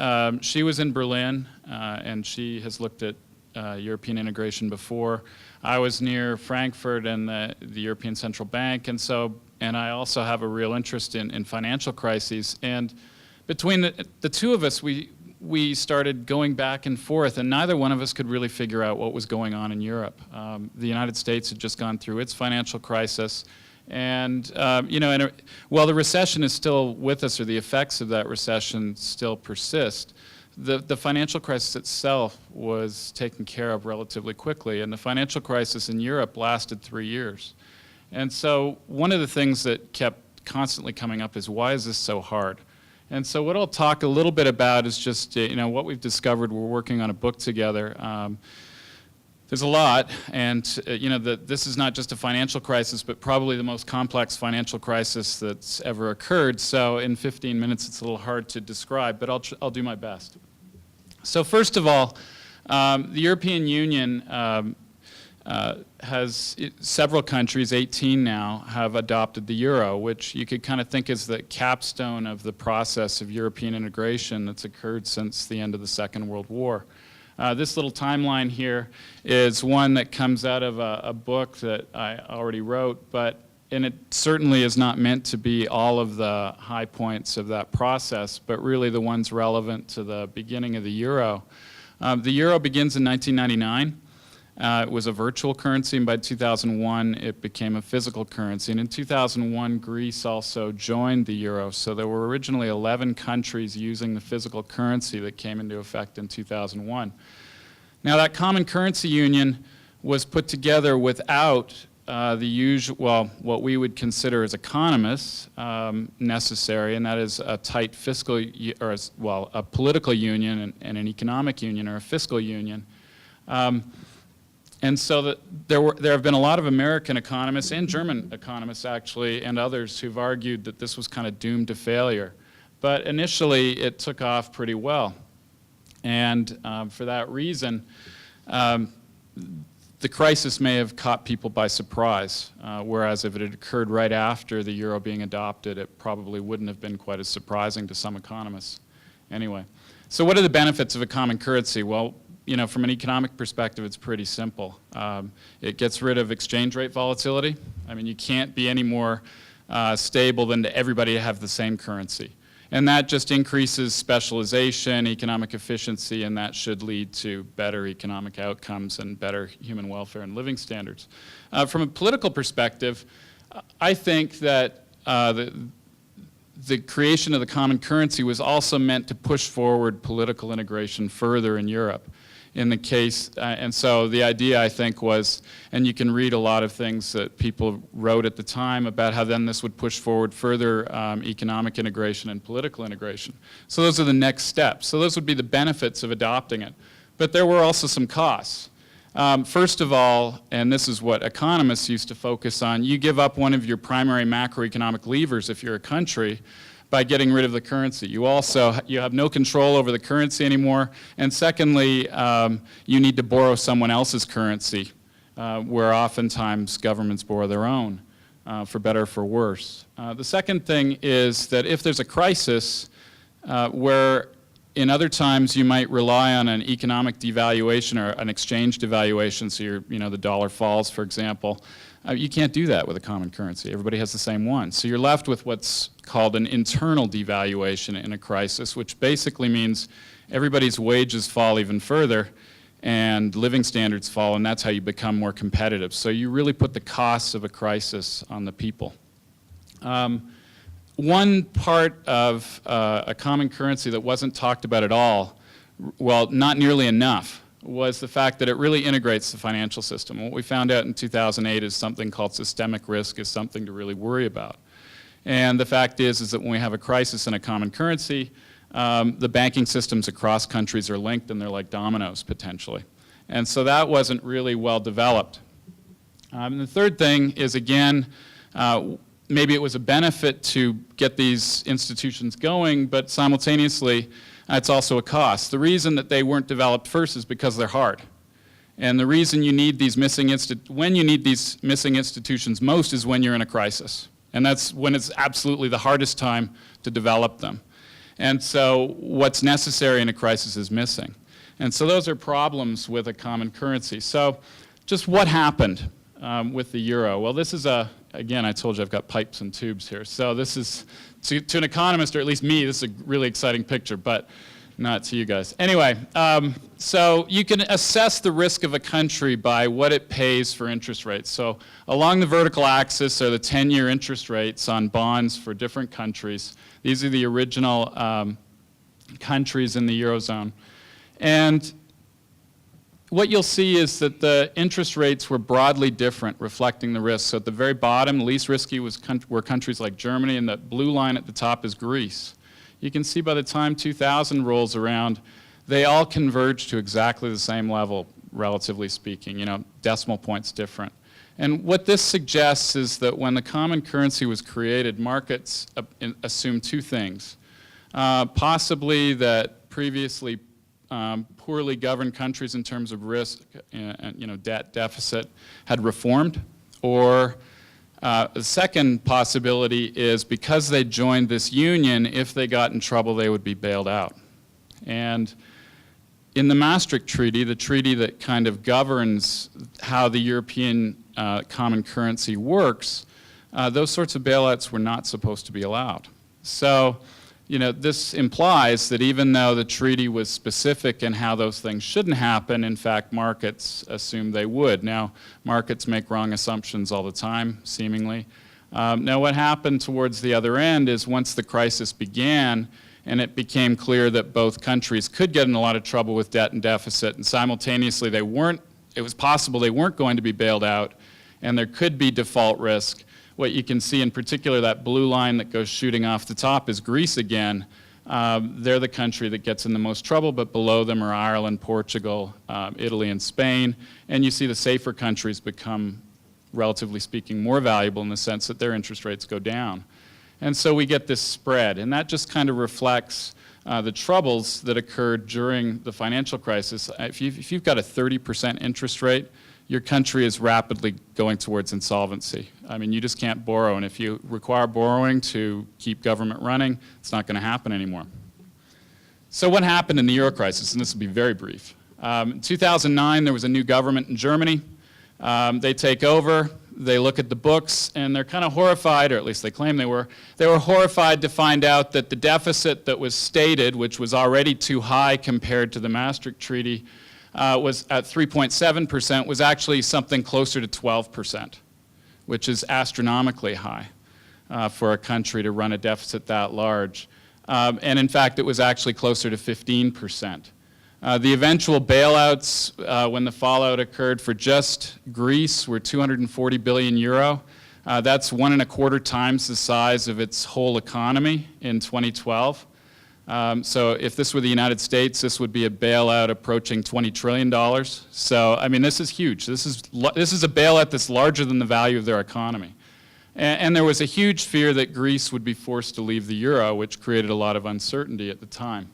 she was in Berlin, and she has looked at European integration before. I was near Frankfurt and the European Central Bank, and I also have a real interest in financial crises. And between the two of us, we started going back and forth, and neither one of us could really figure out what was going on in Europe. The United States had just gone through its financial crisis, and while the recession is still with us, or the effects of that recession still persist, the financial crisis itself was taken care of relatively quickly, and the financial crisis in Europe lasted 3 years. And so one of the things that kept constantly coming up is, why is this so hard? And so what I'll talk a little bit about is just what we've discovered. We're working on a book together. There's a lot, and this is not just a financial crisis, but probably the most complex financial crisis that's ever occurred. So in 15 minutes, it's a little hard to describe, but I'll do my best. So first of all, the European Union has several countries, 18 now, have adopted the euro, which you could kind of think is the capstone of the process of European integration that's occurred since the end of the Second World War. This little timeline here is one that comes out of a book that I already wrote, and it certainly is not meant to be all of the high points of that process, but really the ones relevant to the beginning of the euro. The euro begins in 1999. It was a virtual currency, and by 2001 it became a physical currency. And in 2001, Greece also joined the euro. So there were originally 11 countries using the physical currency that came into effect in 2001. Now that common currency union was put together without the usual, well, what we would consider as economists necessary, and that is a tight fiscal, a political union and an economic union, or a fiscal union. And so there have been a lot of American economists and German economists, actually, and others who've argued that this was kind of doomed to failure. But initially, it took off pretty well. And for that reason, the crisis may have caught people by surprise, whereas if it had occurred right after the euro being adopted, it probably wouldn't have been quite as surprising to some economists. Anyway, so what are the benefits of a common currency? Well, from an economic perspective, it's pretty simple. It gets rid of exchange rate volatility. I mean, you can't be any more stable than to everybody have the same currency. And that just increases specialization, economic efficiency, and that should lead to better economic outcomes and better human welfare and living standards. From a political perspective, I think that the creation of the common currency was also meant to push forward political integration further in Europe. In the case, and so the idea, I think, was, and you can read a lot of things that people wrote at the time about how then this would push forward further economic integration and political integration. So those are the next steps. So those would be the benefits of adopting it. But there were also some costs. First of all, and this is what economists used to focus on, you give up one of your primary macroeconomic levers if you're a country by getting rid of the currency. You have no control over the currency anymore. And secondly, you need to borrow someone else's currency, where oftentimes governments borrow their own, for better or for worse. The second thing is that if there's a crisis where in other times you might rely on an economic devaluation or an exchange devaluation, so the dollar falls, for example, you can't do that with a common currency. Everybody has the same one. So you're left with what's called an internal devaluation in a crisis, which basically means everybody's wages fall even further and living standards fall, and that's how you become more competitive. So you really put the costs of a crisis on the people. One part of a common currency that wasn't talked about at all, well, not nearly enough, was the fact that it really integrates the financial system. What we found out in 2008 is something called systemic risk is something to really worry about. And the fact is that when we have a crisis in a common currency, the banking systems across countries are linked and they're like dominoes potentially. And so that wasn't really well developed. And the third thing is, again, maybe it was a benefit to get these institutions going, but simultaneously It's also a cost. The reason that they weren't developed first is because they're hard. And the reason you need these when you need these missing institutions most is when you're in a crisis. And that's when it's absolutely the hardest time to develop them. And so what's necessary in a crisis is missing. And so those are problems with a common currency. So just what happened with the euro? Well, this is again, I told you I've got pipes and tubes here. So this is, to an economist, or at least me, this is a really exciting picture, but not to you guys. Anyway, so you can assess the risk of a country by what it pays for interest rates. So along the vertical axis are the 10-year interest rates on bonds for different countries. These are the original countries in the Eurozone. And what you'll see is that the interest rates were broadly different, reflecting the risk. So at the very bottom, the least risky were countries like Germany, and the blue line at the top is Greece. You can see by the time 2000 rolls around, they all converge to exactly the same level, relatively speaking, decimal points different. And what this suggests is that when the common currency was created, markets assumed two things. Possibly that previously poorly governed countries in terms of risk, debt deficit, had reformed, or the second possibility is because they joined this union, if they got in trouble, they would be bailed out. And in the Maastricht Treaty, the treaty that kind of governs how the European common currency works, those sorts of bailouts were not supposed to be allowed. So, this implies that even though the treaty was specific in how those things shouldn't happen, in fact, markets assumed they would. Now, markets make wrong assumptions all the time, seemingly. Now, what happened towards the other end is once the crisis began, and it became clear that both countries could get in a lot of trouble with debt and deficit, and simultaneously it was possible they weren't going to be bailed out, and there could be default risk. What you can see in particular, that blue line that goes shooting off the top is Greece again. They're the country that gets in the most trouble, but below them are Ireland, Portugal, Italy, and Spain. And you see the safer countries become, relatively speaking, more valuable in the sense that their interest rates go down. And so we get this spread, and that just kind of reflects the troubles that occurred during the financial crisis. If you've got a 30% interest rate, your country is rapidly going towards insolvency. I mean, you just can't borrow, and if you require borrowing to keep government running, it's not going to happen anymore. So what happened in the euro crisis? And this will be very brief. In 2009, there was a new government in Germany. They take over, they look at the books, and they're kind of horrified, or at least they claim they were horrified to find out that the deficit that was stated, which was already too high compared to the Maastricht Treaty, was at 3.7%, was actually something closer to 12%, which is astronomically high for a country to run a deficit that large. And in fact, it was actually closer to 15%. The eventual bailouts, when the fallout occurred for just Greece, were 240 billion euro. That's 1.25 times the size of its whole economy in 2012. So if this were the United States, this would be a bailout approaching $20 trillion. So, I mean, this is huge. This is a bailout that's larger than the value of their economy. And there was a huge fear that Greece would be forced to leave the euro, which created a lot of uncertainty at the time.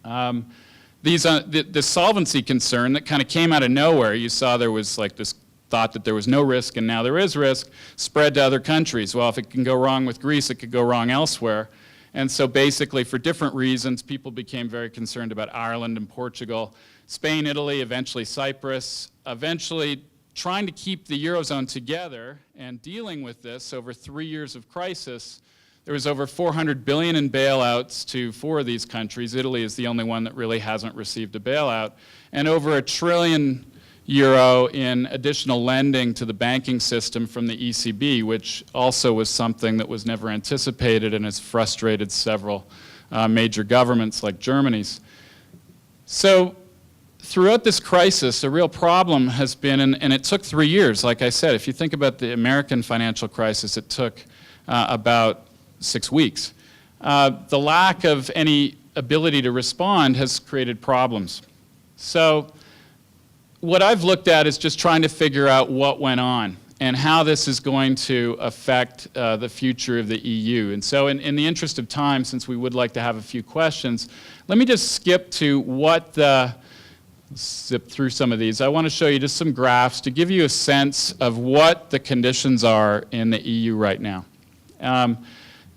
The solvency concern that kind of came out of nowhere, you saw there was like this thought that there was no risk and now there is risk, spread to other countries. Well, if it can go wrong with Greece, it could go wrong elsewhere. And so basically, for different reasons, people became very concerned about Ireland and Portugal, Spain, Italy, eventually Cyprus, eventually trying to keep the Eurozone together and dealing with this over 3 years of crisis. There was over 400 billion in bailouts to 4 of these countries. Italy is the only one that really hasn't received a bailout. And over €1 trillion in additional lending to the banking system from the ECB, which also was something that was never anticipated and has frustrated several major governments like Germany's. So throughout this crisis, a real problem has been, and it took 3 years, like I said. If you think about the American financial crisis, it took about 6 weeks. The lack of any ability to respond has created problems. So what I've looked at is just trying to figure out what went on. and how this is going to affect the future of the EU. And so in the interest of time, since we would like to have a few questions, let me just skip to zip through some of these. I want to show you just some graphs to give you a sense of what the conditions are in the EU right now.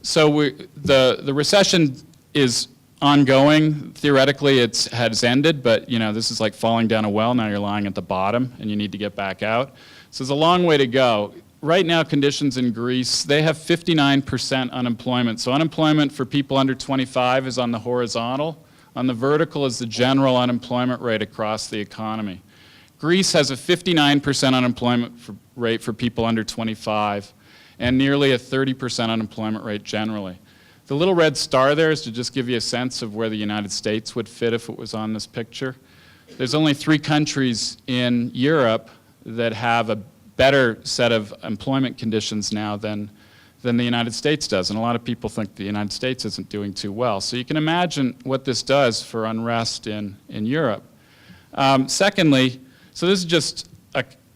So the recession is ongoing. Theoretically, it has ended, but this is like falling down a well. Now you're lying at the bottom, and you need to get back out. So there's a long way to go. Right now, conditions in Greece, they have 59% unemployment. So unemployment for people under 25 is on the horizontal. On the vertical is the general unemployment rate across the economy. Greece has a 59% unemployment rate for people under 25, and nearly a 30% unemployment rate generally. The little red star there is to just give you a sense of where the United States would fit if it was on this picture. There's only 3 countries in Europe that have a better set of employment conditions now than the United States does. And a lot of people think the United States isn't doing too well. So you can imagine what this does for unrest in Europe. Secondly, so this is just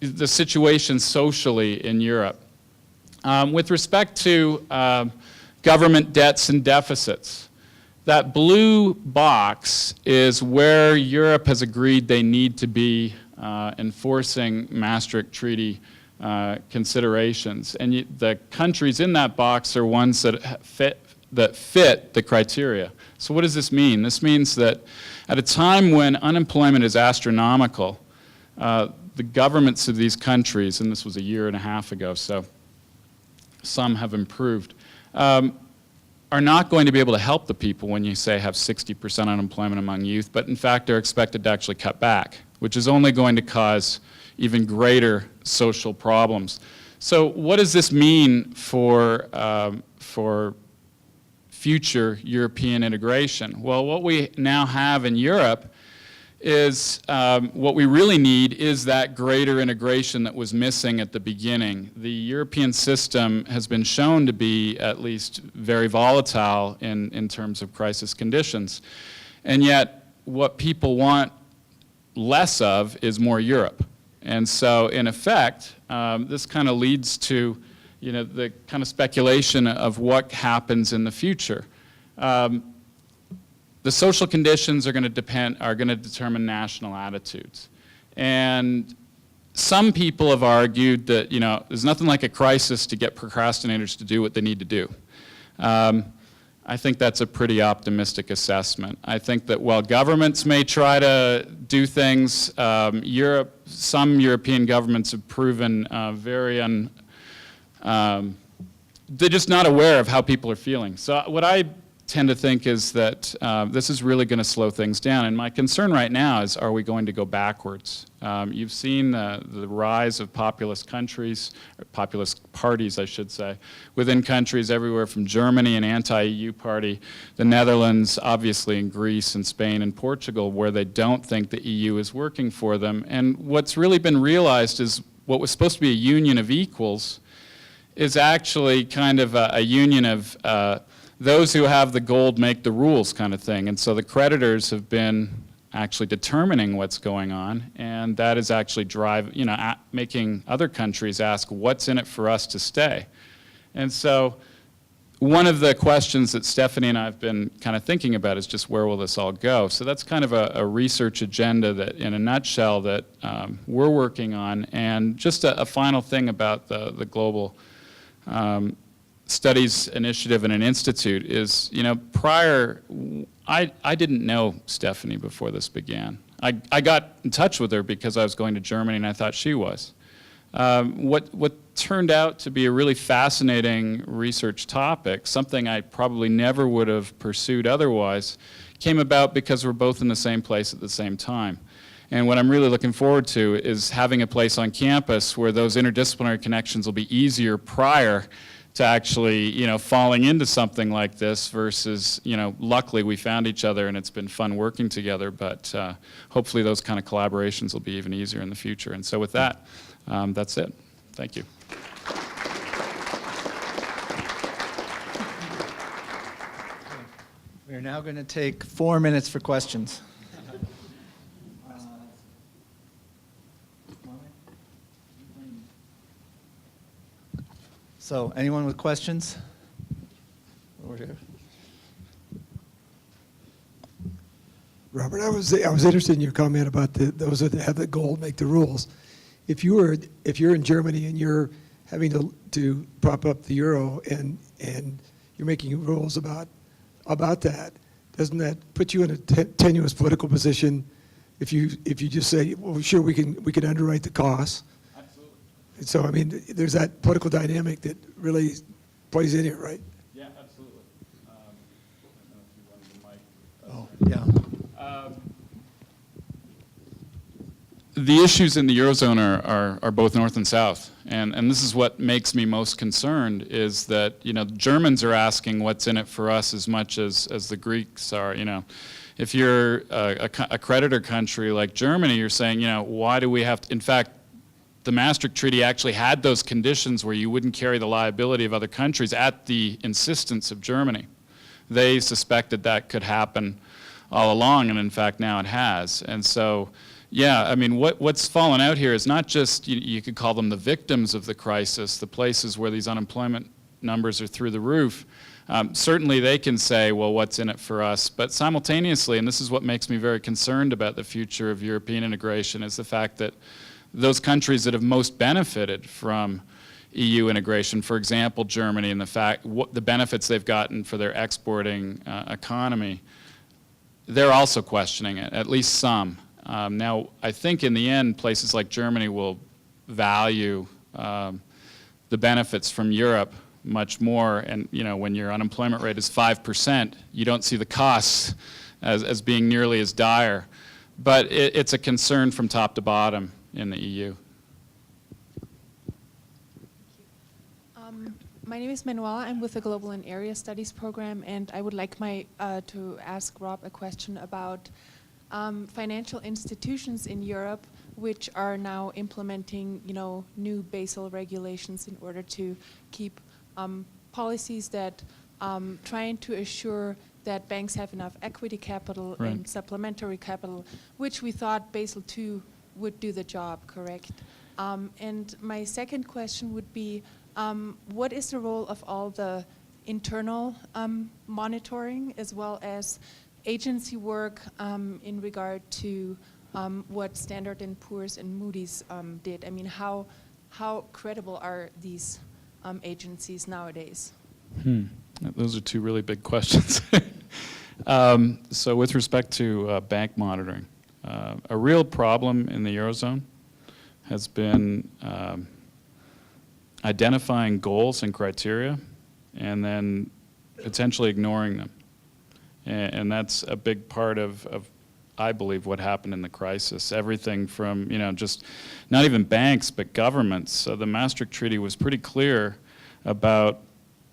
the situation socially in Europe. With respect to government debts and deficits, that blue box is where Europe has agreed they need to be enforcing Maastricht Treaty considerations. And the countries in that box are ones that fit the criteria. So what does this mean? This means that at a time when unemployment is astronomical, the governments of these countries, and this was a year and a half ago, so some have improved, are not going to be able to help the people when you say have 60% unemployment among youth, but in fact are expected to actually cut back, which is only going to cause even greater social problems. So what does this mean for future European integration? Well, what we now have in Europe is what we really need is that greater integration that was missing at the beginning. The European system has been shown to be at least very volatile in terms of crisis conditions. And yet what people want less of is more Europe. And so in effect, this kind of leads to the kind of speculation of what happens in the future. The social conditions are going to determine national attitudes. And some people have argued that, there's nothing like a crisis to get procrastinators to do what they need to do. I think that's a pretty optimistic assessment. I think that while governments may try to do things, some European governments have proven they're just not aware of how people are feeling. So what I tend to think is that this is really going to slow things down. And my concern right now is, are we going to go backwards? You've seen the rise of populist countries, or populist parties, I should say, within countries everywhere from Germany, an anti-EU party, the Netherlands, obviously in Greece and Spain and Portugal, where they don't think the EU is working for them. And what's really been realized is what was supposed to be a union of equals is actually kind of a union of those who have the gold make the rules kind of thing. And so the creditors have been actually determining what's going on, and that is actually making other countries ask, what's in it for us to stay? And so one of the questions that Stephanie and I have been kind of thinking about is just where will this all go? So that's kind of a research agenda that, in a nutshell, that we're working on. And just a final thing about the Global Studies Initiative and an institute is, I didn't know Stephanie before this began. I got in touch with her because I was going to Germany and I thought she was. What turned out to be a really fascinating research topic, something I probably never would have pursued otherwise, came about because we're both in the same place at the same time. And what I'm really looking forward to is having a place on campus where those interdisciplinary connections will be easier prior to actually, falling into something like this versus, luckily we found each other and it's been fun working together, but hopefully those kind of collaborations will be even easier in the future. And so with that, that's it. Thank you. We're now going to take 4 minutes for questions. So anyone with questions? Over here. Robert, I was interested in your comment about those that have the goal make the rules. If you're in Germany and you're having to prop up the euro and you're making rules about that, doesn't that put you in a tenuous political position if you just say, well, sure, we can underwrite the costs? Absolutely. And so I mean, there's that political dynamic that really plays in here, right? Yeah, absolutely. I don't know if you wanted the mic. Oh, yeah. The issues in the Eurozone are both north and south, and this is what makes me most concerned, is that, you know, Germans are asking what's in it for us as much as the Greeks are. You know, if you're a creditor country like Germany, you're saying, you know, why do we have to, in fact, the Maastricht Treaty actually had those conditions where you wouldn't carry the liability of other countries at the insistence of Germany. They suspected that could happen all along, and in fact now it has. And so, yeah, I mean, what's fallen out here is not just, you could call them the victims of the crisis, the places where these unemployment numbers are through the roof. Certainly they can say, well, what's in it for us? But simultaneously, and this is what makes me very concerned about the future of European integration, is the fact that those countries that have most benefited from EU integration, for example, Germany, and the benefits they've gotten for their exporting economy, they're also questioning it, at least some. Now, I think in the end, places like Germany will value the benefits from Europe much more. And, you know, when your unemployment rate is 5%, you don't see the costs as being nearly as dire. But it's a concern from top to bottom in the EU. My name is Manuela. I'm with the Global and Area Studies program, and I would like to ask Rob a question about financial institutions in Europe, which are now implementing, you know, new Basel regulations in order to keep policies that trying to assure that banks have enough equity capital Right. and supplementary capital, which we thought Basel II would do the job, correct? And my second question would be, what is the role of all the internal monitoring as well as agency work in regard to what Standard & Poor's and Moody's did? I mean, how credible are these agencies nowadays? Those are two really big questions. So with respect to bank monitoring, a real problem in the Eurozone has been identifying goals and criteria and then potentially ignoring them. And that's a big part of, I believe, what happened in the crisis. Everything from, you know, just not even banks, but governments. So the Maastricht Treaty was pretty clear about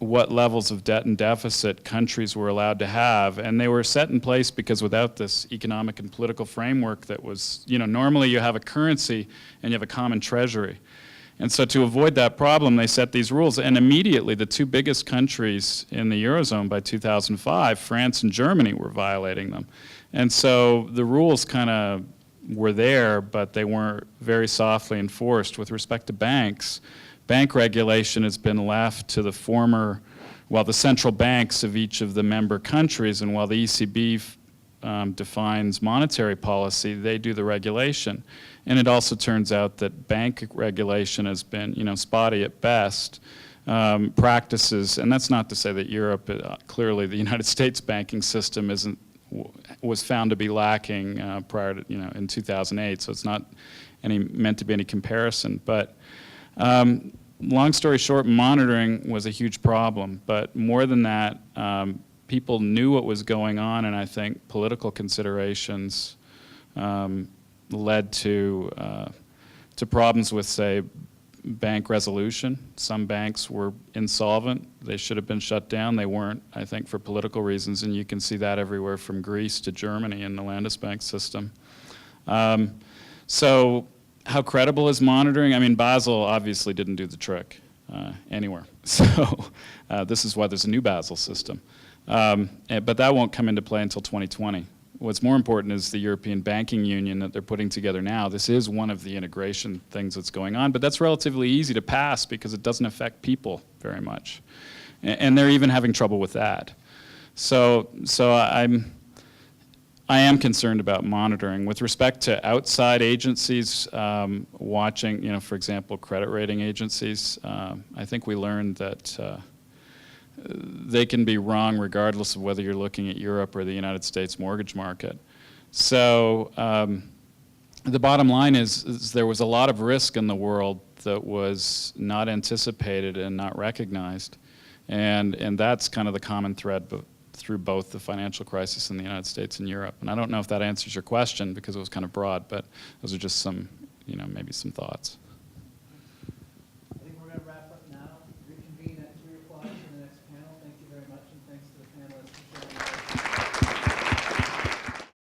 what levels of debt and deficit countries were allowed to have. And they were set in place because without this economic and political framework that was, you know, normally you have a currency and you have a common treasury. And so to avoid that problem, they set these rules. And immediately, the two biggest countries in the Eurozone by 2005, France and Germany, were violating them. And so the rules kind of were there, but they weren't very softly enforced. With respect to banks, bank regulation has been left to the the central banks of each of the member countries, and while the ECB defines monetary policy, they do the regulation. And it also turns out that bank regulation has been, you know, spotty at best. Practices, and that's not to say that Europe, clearly the United States banking system was found to be lacking prior to, you know, in 2008, so it's not meant to be any comparison. But long story short, monitoring was a huge problem. But more than that, people knew what was going on, and I think political considerations led to problems with, say, bank resolution. Some banks were insolvent. They should have been shut down. They weren't, I think, for political reasons, and you can see that everywhere from Greece to Germany in the Landesbank system. So how credible is monitoring? I mean, Basel obviously didn't do the trick anywhere. So this is why there's a new Basel system. But that won't come into play until 2020. what's more important is the European Banking Union that they're putting together now. This is one of the integration things that's going on, but that's relatively easy to pass because it doesn't affect people very much. And they're even having trouble with that. So I am concerned about monitoring. With respect to outside agencies watching, you know, for example, credit rating agencies, I think we learned that they can be wrong regardless of whether you're looking at Europe or the United States mortgage market. So the bottom line is there was a lot of risk in the world that was not anticipated and not recognized. And that's kind of the common thread through both the financial crisis in the United States and Europe. And I don't know if that answers your question because it was kind of broad, but those are just some, you know, maybe some thoughts.